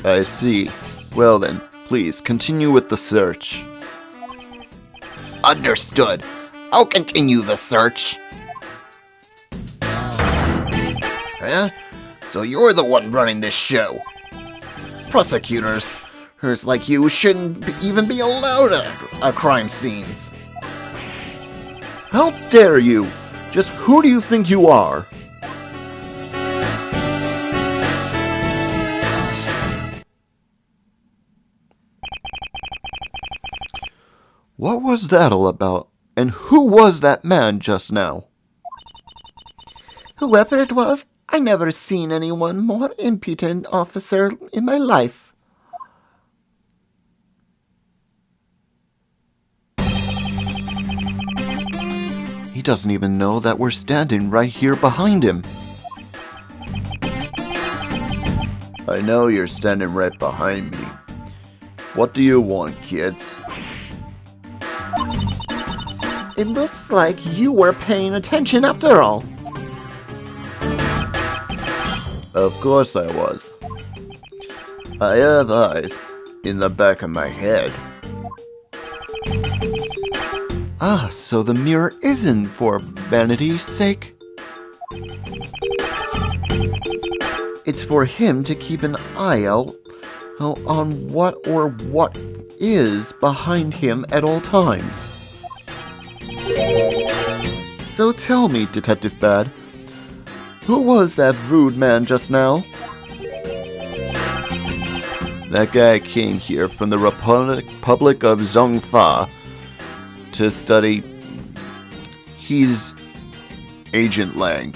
A: I see. Well then, please continue with the search.
C: Understood. I'll continue the search. Huh? So you're the one running this show. Prosecutors like you shouldn't even be allowed at crime scenes.
A: How dare you? Just who do you think you are? What was that all about? And who was that man just now?
B: Whoever it was, I never seen anyone more impudent, officer, in my life.
A: He doesn't even know that we're standing right here behind him.
C: I know you're standing right behind me. What do you want, kids?
B: It looks like you were paying attention after all.
C: Of course I was. I have eyes in the back of my head.
A: Ah, so the mirror isn't for vanity's sake?
B: It's for him to keep an eye out on what is behind him at all times.
A: So tell me, Detective Bad, who was that rude man just now?
C: That guy came here from the Republic of Zongfa to study. He's Agent Lang.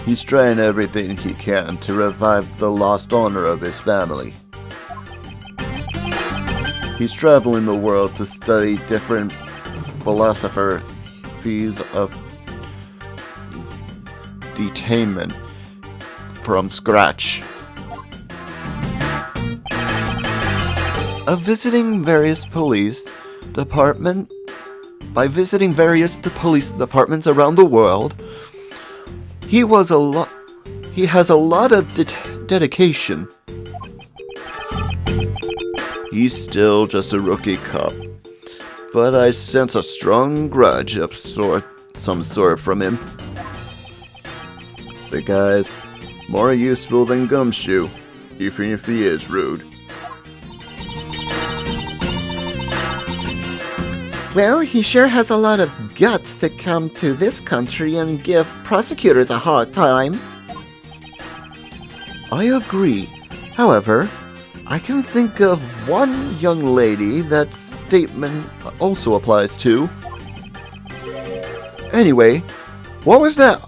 C: He's trying everything he can to revive the lost honor of his family. He's traveling the world to study different philosophies of detainment from scratch.
A: By visiting various police departments around the world, he has a lot of dedication.
C: He's still just a rookie cop, but I sense a strong grudge of some sort from him. The guy's more useful than Gumshoe, even if he is rude.
B: Well, he sure has a lot of guts to come to this country and give prosecutors a hard time.
A: I agree. However, I can think of one young lady that statement also applies to. Anyway, what was that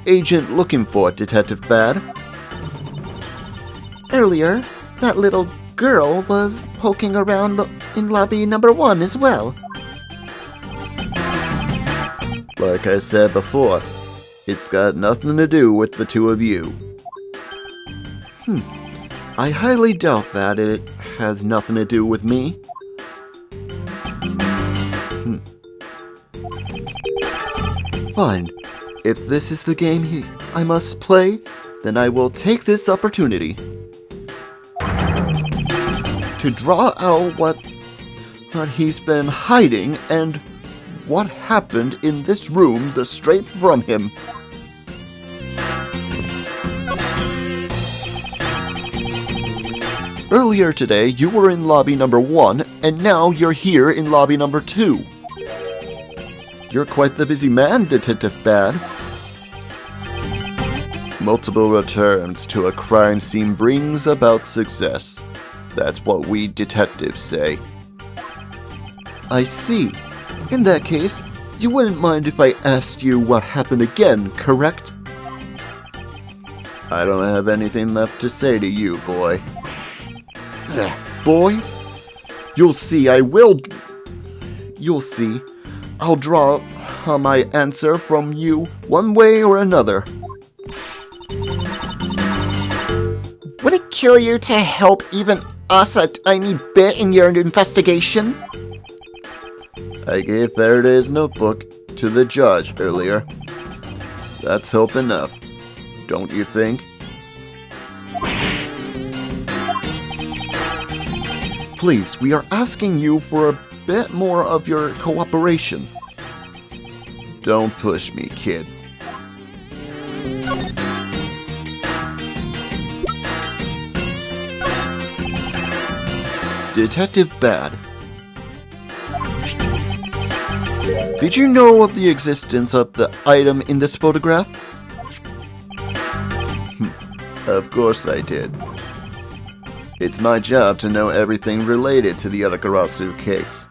A: agent looking for, Detective Bad?
B: Earlier, that little girl was poking around in lobby number 1 as well.
C: Like I said before, it's got nothing to do with the two of you.
A: I highly doubt that it has nothing to do with me. Fine. If this is the game I must play, then I will take this opportunity to draw out what he's been hiding and what happened in this room straight from him. Earlier today, you were in lobby number 1, and now you're here in lobby number 2. You're quite the busy man, Detective Bad.
C: Multiple returns to a crime scene brings about success. That's what we detectives say.
A: I see. In that case, you wouldn't mind if I asked you what happened again, correct?
C: I don't have anything left to say to you, boy.
A: Boy? You'll see, I will. You'll see. I'll draw my answer from you one way or another.
B: Would it kill you to help even us a tiny bit in your investigation?
C: I gave Faraday's notebook to the judge earlier. That's help enough, don't you think?
A: Please, we are asking you for a bit more of your cooperation.
C: Don't push me, kid.
A: Detective Bad. Did you know of the existence of the item in this photograph?
C: Of course I did. It's my job to know everything related to the Aragarasu case.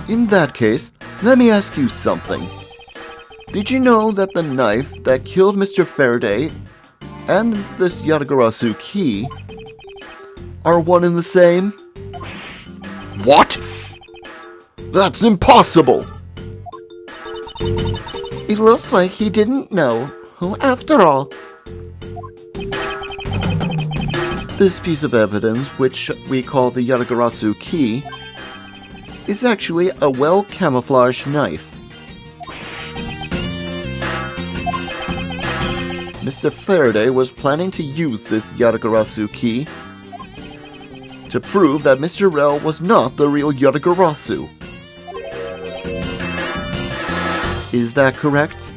C: In that case, let me ask you something. Did you know that the knife that killed Mr. Faraday and this Yatagarasu key are one and the same? What? That's impossible!
B: It looks like he didn't know. After all,
C: This piece of evidence, which we call the Yatagarasu key, is actually a well-camouflaged knife. Mr. Faraday was planning to use this Yatagarasu key to prove that Mr. Rel was not the real Yatagarasu. Is that correct?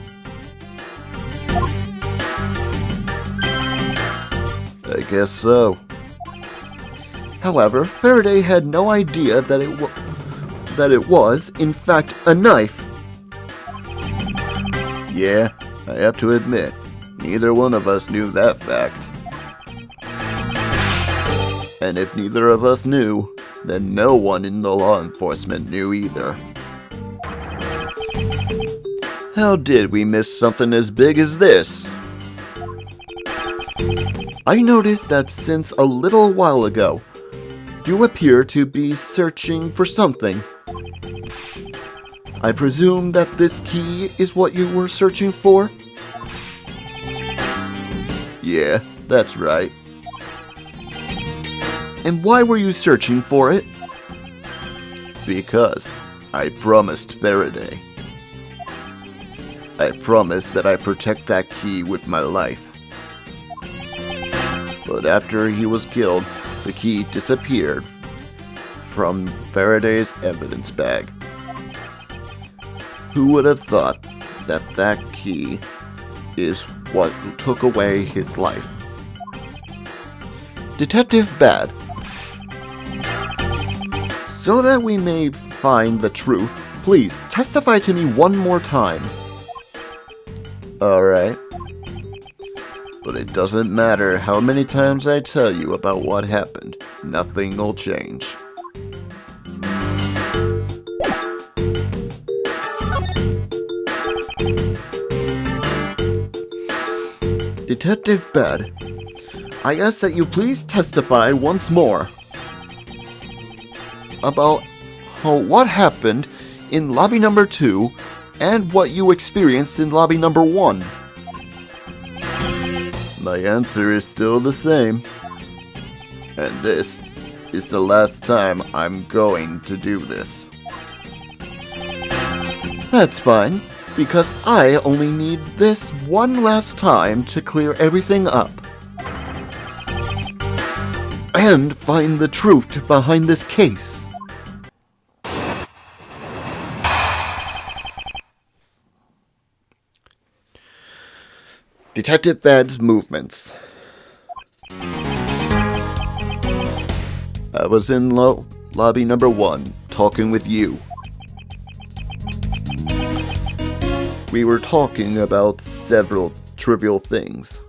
C: I guess so. However, Faraday had no idea that it was, in fact, a knife. Yeah, I have to admit, neither one of us knew that fact. And if neither of us knew, then no one in the law enforcement knew either. How did we miss something as big as this? I noticed that since a little while ago, you appear to be searching for something. I presume that this key is what you were searching for? Yeah, that's right. And why were you searching for it? Because I promised Faraday. I promised that I'd protect that key with my life. But after he was killed, the key disappeared from Faraday's evidence bag. Who would have thought that that key is what took away his life? Detective Bad. So that we may find the truth, please testify to me one more time. Alright. But it doesn't matter how many times I tell you about what happened, nothing will change. Detective Bad, I ask that you please testify once more about what happened in lobby number 2 and what you experienced in lobby number 1. My answer is still the same. And this is the last time I'm going to do this. That's fine, because I only need this one last time to clear everything up. And find the truth behind this case. Detective Bad's movements. I was in lobby number 1, talking with you. We were talking about several trivial things.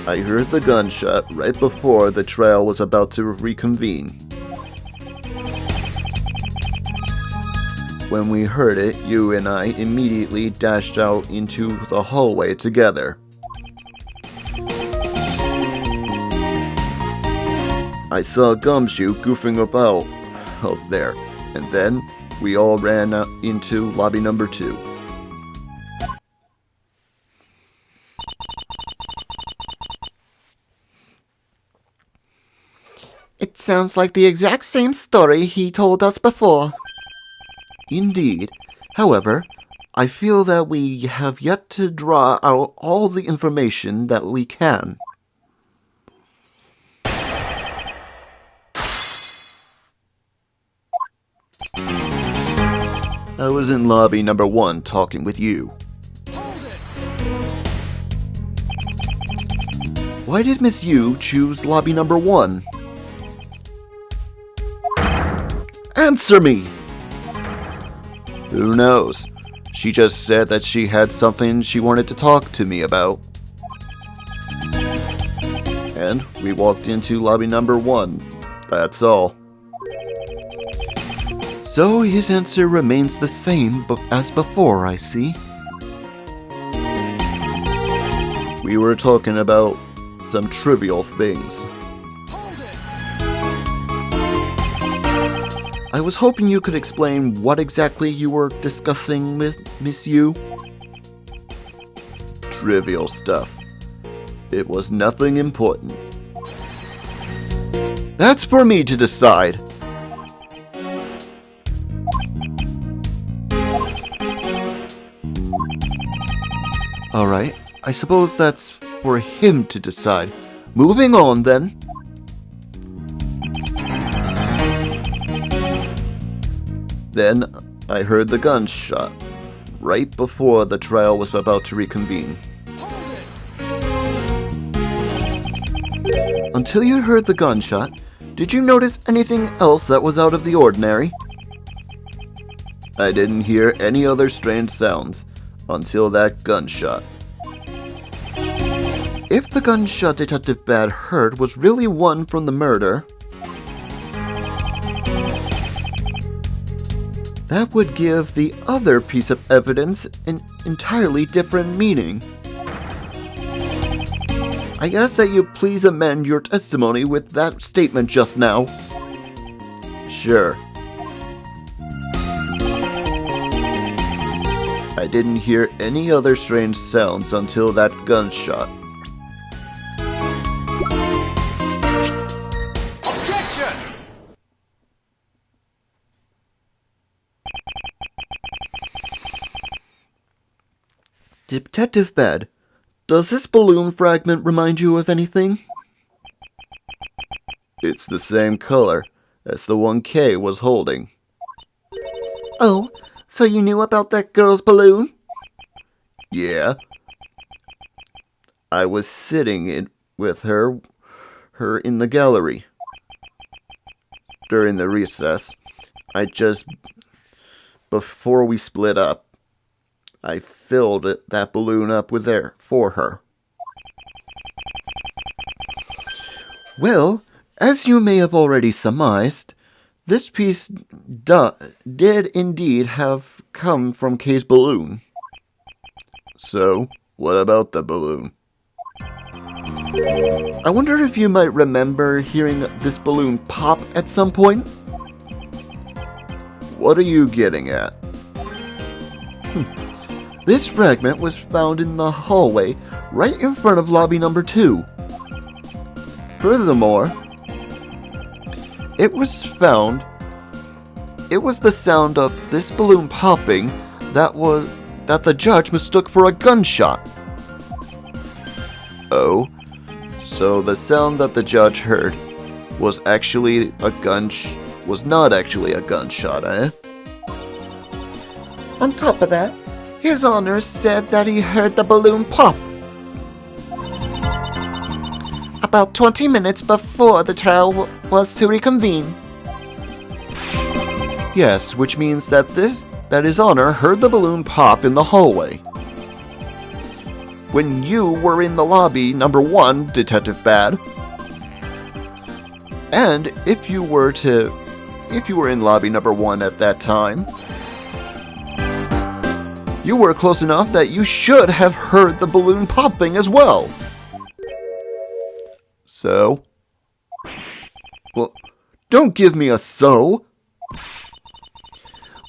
C: I heard the gunshot right before the trial was about to reconvene. When we heard it, you and I immediately dashed out into the hallway together. I saw Gumshoe goofing about out there, and then we all ran out into lobby number 2.
B: it sounds like the exact same story he told us before.
C: Indeed. However, I feel that we have yet to draw out all the information that we can. I was in lobby number 1 talking with you. Why did Miss Yu choose lobby number 1? Answer me! Who knows? She just said that she had something she wanted to talk to me about. And we walked into lobby number 1. That's all. So his answer remains the same as before, I see. We were talking about some trivial things.
D: Hold it!
C: I was hoping you could explain what exactly you were discussing with Miss Yu. Trivial stuff. It was nothing important. That's for me to decide. Alright, I suppose that's for him to decide. Moving on then. Then I heard the gunshot, right before the trial was about to reconvene.
D: Hold it!
C: Until you heard the gunshot, did you notice anything else that was out of the ordinary? I didn't hear any other strange sounds until that gunshot. If the gunshot Detective Bad heard was really one from the murder, that would give the other piece of evidence an entirely different meaning. I ask that you please amend your testimony with that statement just now. Sure. I didn't hear any other strange sounds until that gunshot.
D: Objection!
C: Detective Bad, does this balloon fragment remind you of anything? It's the same color as the one Kay was holding.
B: Oh, so you knew about that girl's balloon?
C: Yeah. I was sitting with her in the gallery. During the recess, before we split up, I filled that balloon up with air for her. Well, as you may have already surmised, this piece did indeed have come from Kay's balloon. So, what about the balloon? I wonder if you might remember hearing this balloon pop at some point? What are you getting at? This fragment was found in the hallway right in front of lobby number 2. Furthermore, it was the sound of this balloon popping that the judge mistook for a gunshot. Oh, so the sound that the judge heard was not actually a gunshot, eh?
B: On top of that, His Honor said that he heard the balloon pop about 20 minutes before the trial was to reconvene.
C: Yes, which means that His Honor heard the balloon pop in the hallway. When you were in the lobby number 1, Detective Bad. And if you were in lobby number 1 at that time, you were close enough that you should have heard the balloon popping as well. So? Well, don't give me a so.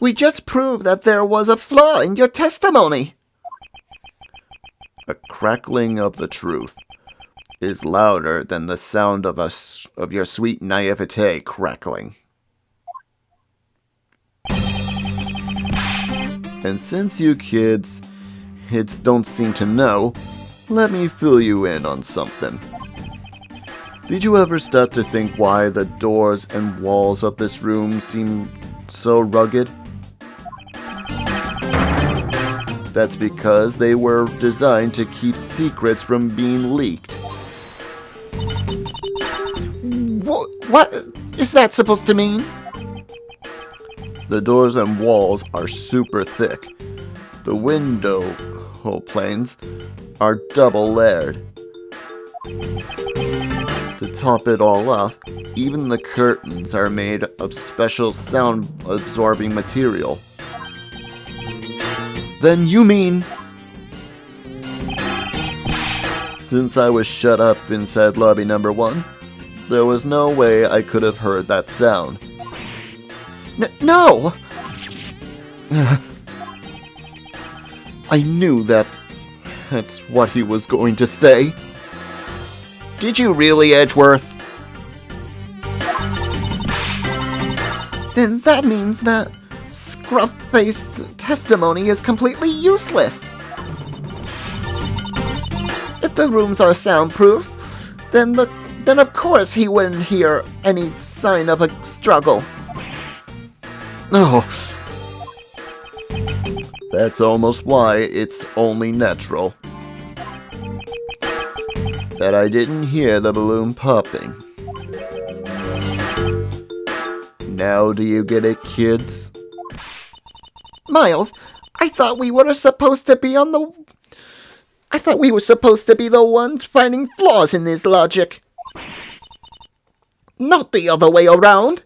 B: We just proved that there was a flaw in your testimony.
C: A crackling of the truth is louder than the sound of your sweet naivete crackling. And since you kids don't seem to know, let me fill you in on something. Did you ever stop to think why the doors and walls of this room seem so rugged? That's because they were designed to keep secrets from being leaked.
B: What is that supposed to mean?
C: The doors and walls are super thick. The window planes are double layered. To top it all off, even the curtains are made of special sound-absorbing material. Then you mean... Since I was shut up inside lobby number 1, there was no way I could have heard that sound.
B: No!
C: I knew that's what he was going to say.
A: Did you really, Edgeworth?
B: Then that means that scruff-faced testimony is completely useless. If the rooms are soundproof, then of course he wouldn't hear any sign of a struggle.
C: Oh, that's almost why it's only natural that I didn't hear the balloon popping. Now do you get it, kids?
B: Miles, I thought we were supposed to be the ones finding flaws in this logic. Not the other way around.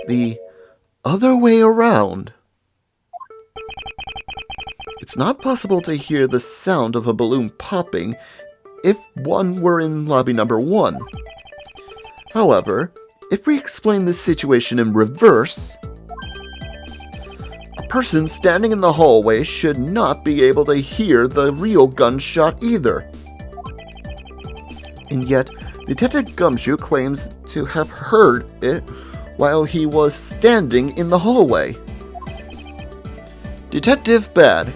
C: The other way around. It's not possible to hear the sound of a balloon popping if one were in lobby number 1. However, if we explain this situation in reverse, a person standing in the hallway should not be able to hear the real gunshot either. And yet, Detective Gumshoe claims to have heard it while he was standing in the hallway. Detective Bad,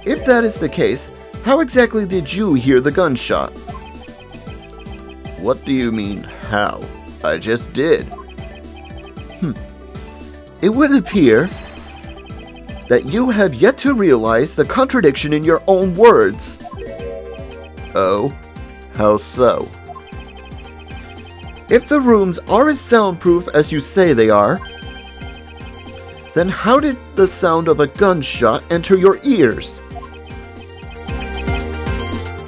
C: if that is the case, how exactly did you hear the gunshot? What do you mean, how? I just did. It would appear that you have yet to realize the contradiction in your own words. Oh, how so? If the rooms are as soundproof as you say they are, then how did the sound of a gunshot enter your ears?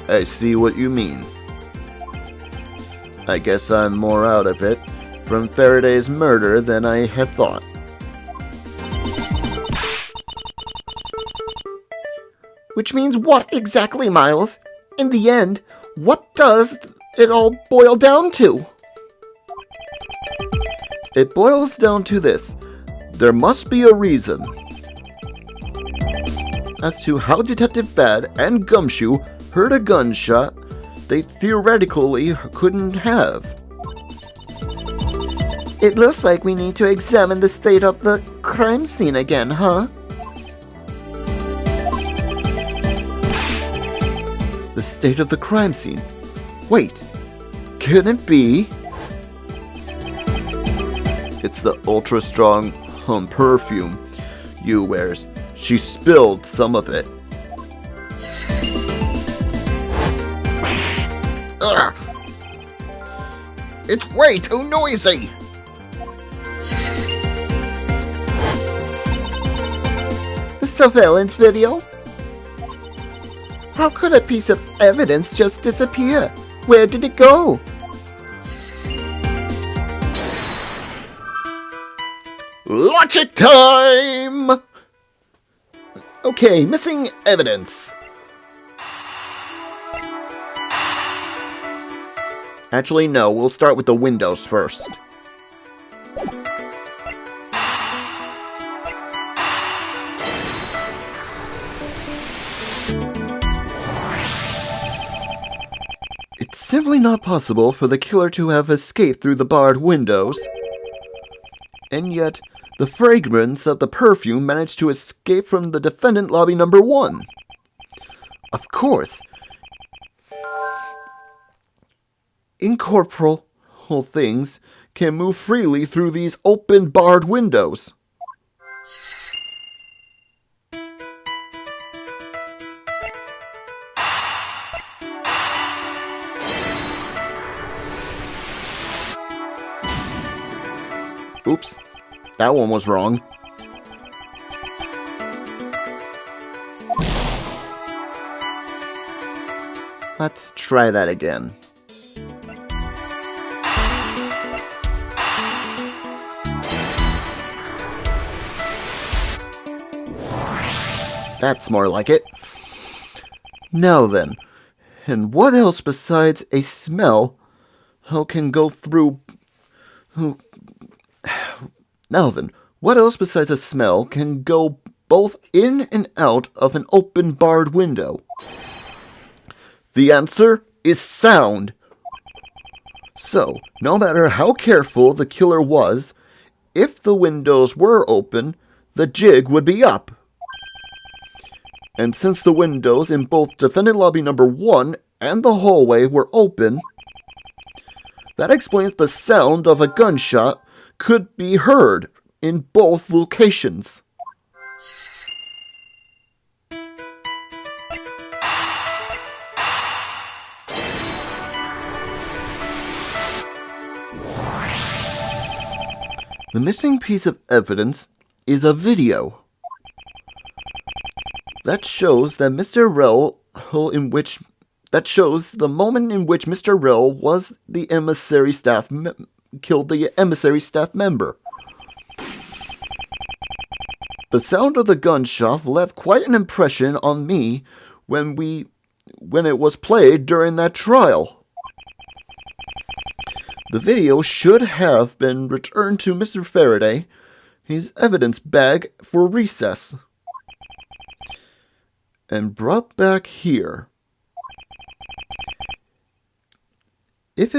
C: I see what you mean. I guess I'm more out of it from Faraday's murder than I had thought.
B: Which means what exactly, Miles? In the end, what does it all boil down to?
C: It boils down to this. There must be a reason as to how Detective Bad and Gumshoe heard a gunshot they theoretically couldn't have.
B: It looks like we need to examine the state of the crime scene again, huh?
C: The state of the crime scene? Wait, could it be? It's the ultra-strong perfume Yu wears. She spilled some of it.
B: Ugh! It's way too noisy! The surveillance video? How could a piece of evidence just disappear? Where did it go?
C: Logic time! Okay, missing evidence. Actually, no, we'll start with the windows first. It's simply not possible for the killer to have escaped through the barred windows. And yet, the fragrance of the perfume managed to escape from the defendant lobby number 1. Of course. Incorporeal things can move freely through these open barred windows. Oops, that one was wrong. Let's try that again. That's more like it. Now then, and what else besides a smell can go through... Now then, what else besides a smell can go both in and out of an open barred window? The answer is sound. So, no matter how careful the killer was, if the windows were open, the jig would be up. And since the windows in both defendant lobby number 1 and the hallway were open, that explains the sound of a gunshot could be heard in both locations. The missing piece of evidence is a video that shows that that shows the moment in which Mr. Rell was the emissary staff killed the emissary staff member. The sound of the gunshot left quite an impression on me when it was played during that trial. The video should have been returned to Mr. Faraday, his evidence bag for recess, and brought back here. If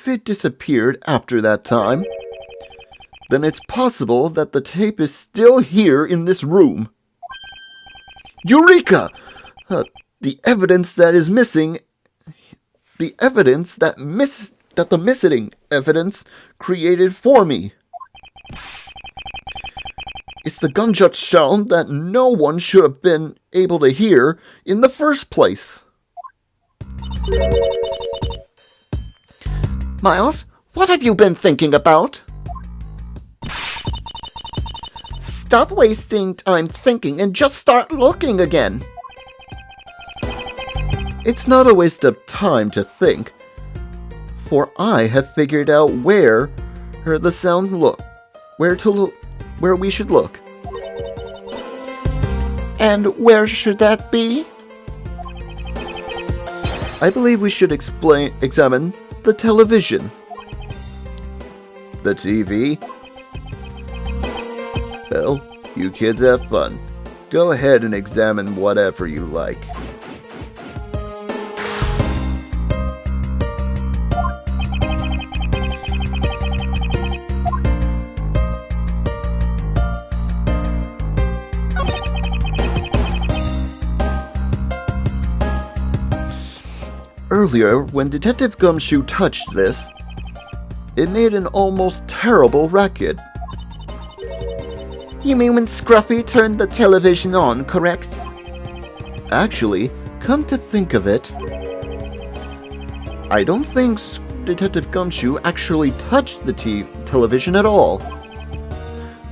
C: it disappeared after that time, then it's possible that the tape is still here in this room. Eureka! The evidence that is missing, the evidence that the missing evidence created for me. It's the gunshot sound that no one should have been able to hear in the first place.
B: Miles, what have you been thinking about? Stop wasting time thinking and just start looking again.
C: It's not a waste of time to think, for I have figured out where we should look.
B: And where should that be?
C: I believe we should examine the television. The TV? Well, you kids have fun. Go ahead and examine whatever you like. Earlier, when Detective Gumshoe touched this, it made an almost terrible racket.
B: You mean when Scruffy turned the television on, correct?
C: Actually, come to think of it, I don't think Detective Gumshoe actually touched the television at all.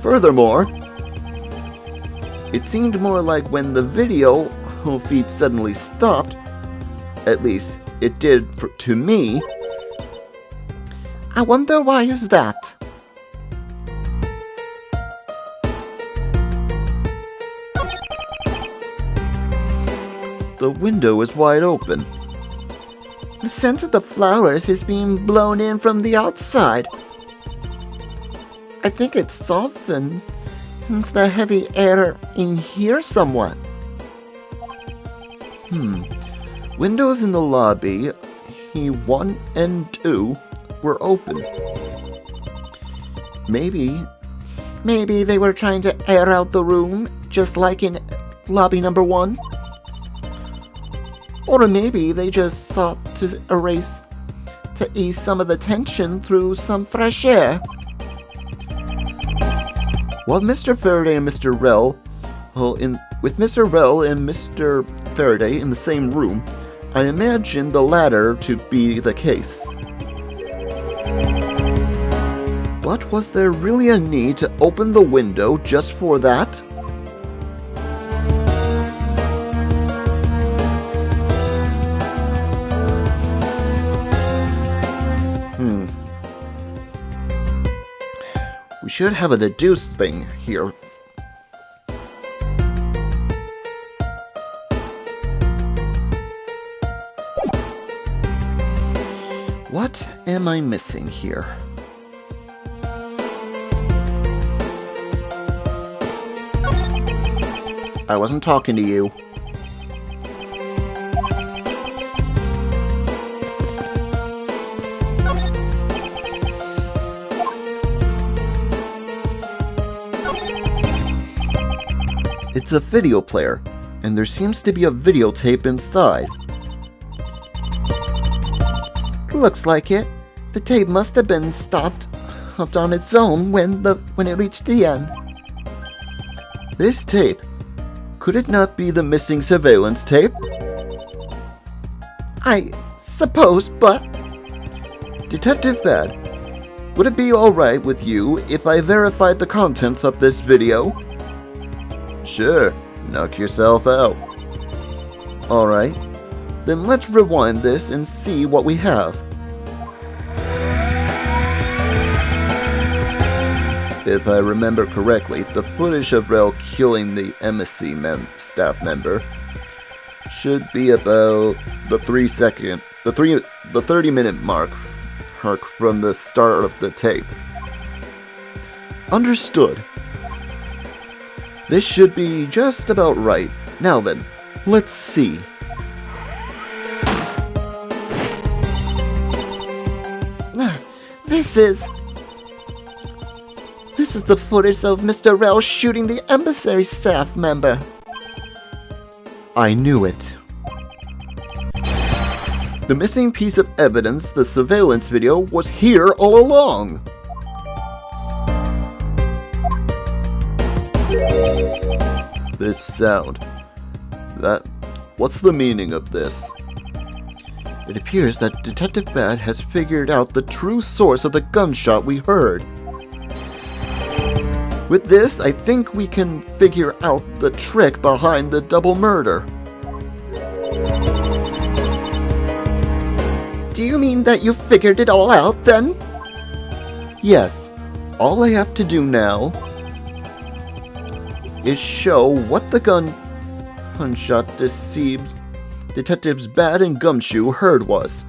C: Furthermore, it seemed more like when the video feed suddenly stopped, at least it did to me.
B: I wonder why is that?
C: The window is wide open.
B: The scent of the flowers is being blown in from the outside. I think it softens the heavy air in here somewhat.
C: Windows in the lobby, 1 and 2, were open. Maybe
B: they were trying to air out the room, just like in lobby number 1. Or maybe they just sought to ease some of the tension through some fresh air.
C: While Mr. Faraday and Mr. Rell, with Mr. Rell and Mr. Faraday in the same room, I imagine the latter to be the case. But was there really a need to open the window just for that? should have a deduce thing here. What am I missing here? I wasn't talking to you. It's a video player, and there seems to be a videotape inside.
B: Looks like it. The tape must have been stopped on its own when it reached the end.
C: This tape, could it not be the missing surveillance tape?
B: I suppose, but...
C: Detective Bad, would it be alright with you if I verified the contents of this video? Sure, knock yourself out. Alright, then let's rewind this and see what we have. If I remember correctly, the footage of Rel killing the embassy staff member should be about the 30-minute mark from the start of the tape. Understood. This should be just about right. Now then, let's see.
B: This is the footage of Mr. Rel shooting the embassy staff member.
C: I knew it. The missing piece of evidence, the surveillance video, was here all along. This sound. What's the meaning of this? It appears that Detective Bad has figured out the true source of the gunshot we heard. With this, I think we can figure out the trick behind the double murder.
B: Do you mean that you figured it all out, then?
C: Yes. All I have to do now is show what the gunshot deceived Detectives Bad and Gumshoe heard was,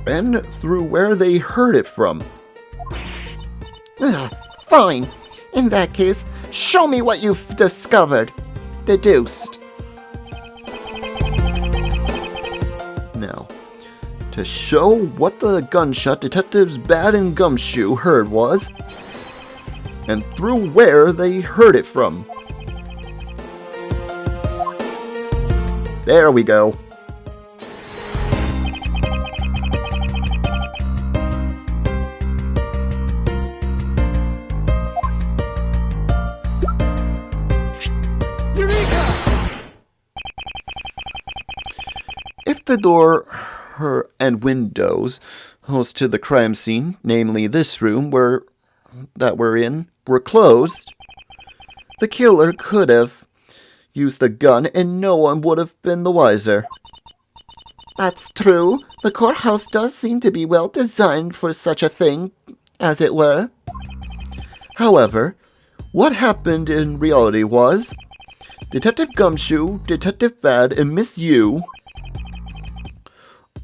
C: and through where they heard it from.
B: Fine. In that case, show me what you've discovered. Deduced.
C: Now, to show what the gunshot Detectives Bad and Gumshoe heard was, and through where they heard it from. There we go. If the door and windows close to the crime scene, namely this room that we're in, were closed, the killer could have used the gun and no one would have been the wiser.
B: That's true. The courthouse does seem to be well designed for such a thing, as it were.
C: However, what happened in reality was Detective Gumshoe, Detective Bad, and Miss Yu,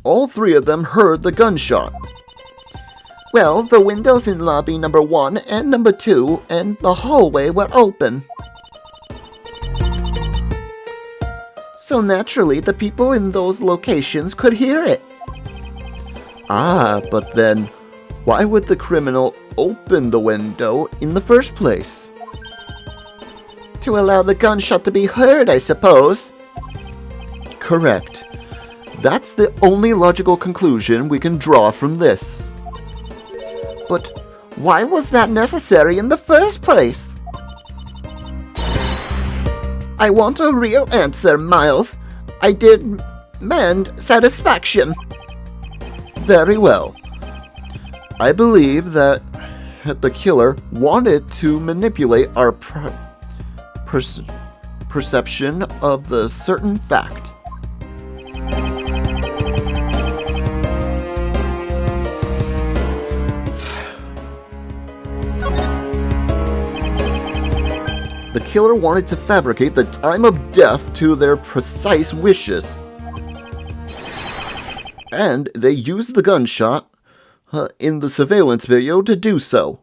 C: all three of them heard the gunshot.
B: Well, the windows in lobby number 1 and number 2 and the hallway were open. So naturally, the people in those locations could hear it.
C: Ah, but then, why would the criminal open the window in the first place?
B: To allow the gunshot to be heard, I suppose.
C: Correct. That's the only logical conclusion we can draw from this.
B: But why was that necessary in the first place? I want a real answer, Miles. I demand satisfaction.
C: Very well. I believe that the killer wanted to manipulate our perception of the certain fact. killer wanted to fabricate the time of death to their precise wishes. And they used the gunshot in the surveillance video to do so.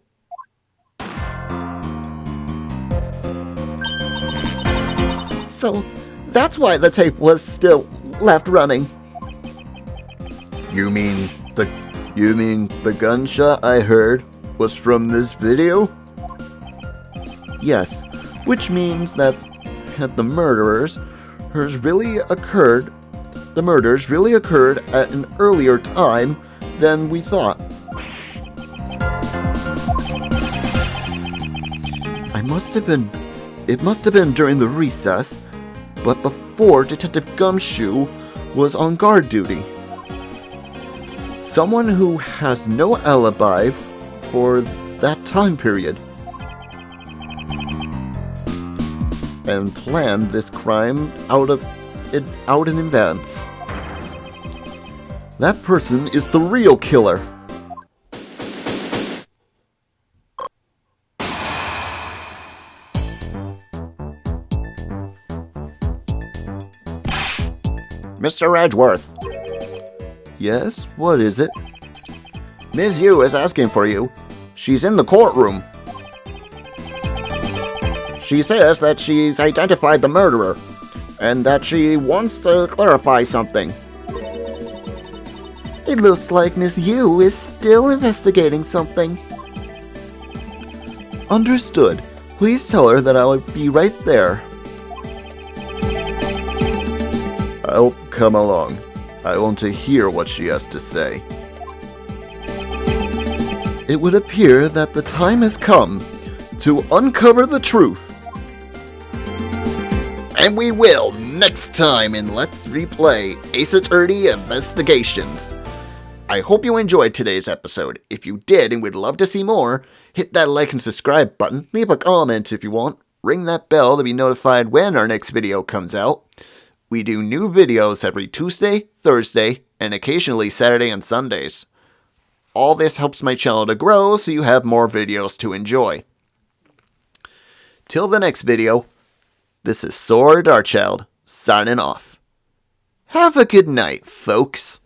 B: So, that's why the tape was still left running.
C: You mean the gunshot I heard was from this video?
B: Yes, which means that the murders really occurred at an earlier time than we thought. It must have been during the recess, but before Detective Gumshoe was on guard duty. Someone who has no alibi for that time period. And planned this crime out in advance. That person is the real killer.
C: Mr. Edgeworth.
B: Yes, what is it?
C: Ms. Yu is asking for you. She's in the courtroom. She says that she's identified the murderer, and that she wants to clarify something.
B: It looks like Miss Yu is still investigating something. Understood. Please tell her that I'll be right there.
C: I'll come along. I want to hear what she has to say.
B: It would appear that the time has come to uncover the truth.
A: And we will next time in Let's Replay Ace Attorney Investigations. I hope you enjoyed today's episode. If you did and would love to see more, hit that like and subscribe button, leave a comment if you want, ring that bell to be notified when our next video comes out. We do new videos every Tuesday, Thursday, and occasionally Saturday and Sundays. All this helps my channel to grow so you have more videos to enjoy. Till the next video, this is Saur Darkchylde signing off. Have a good night, folks.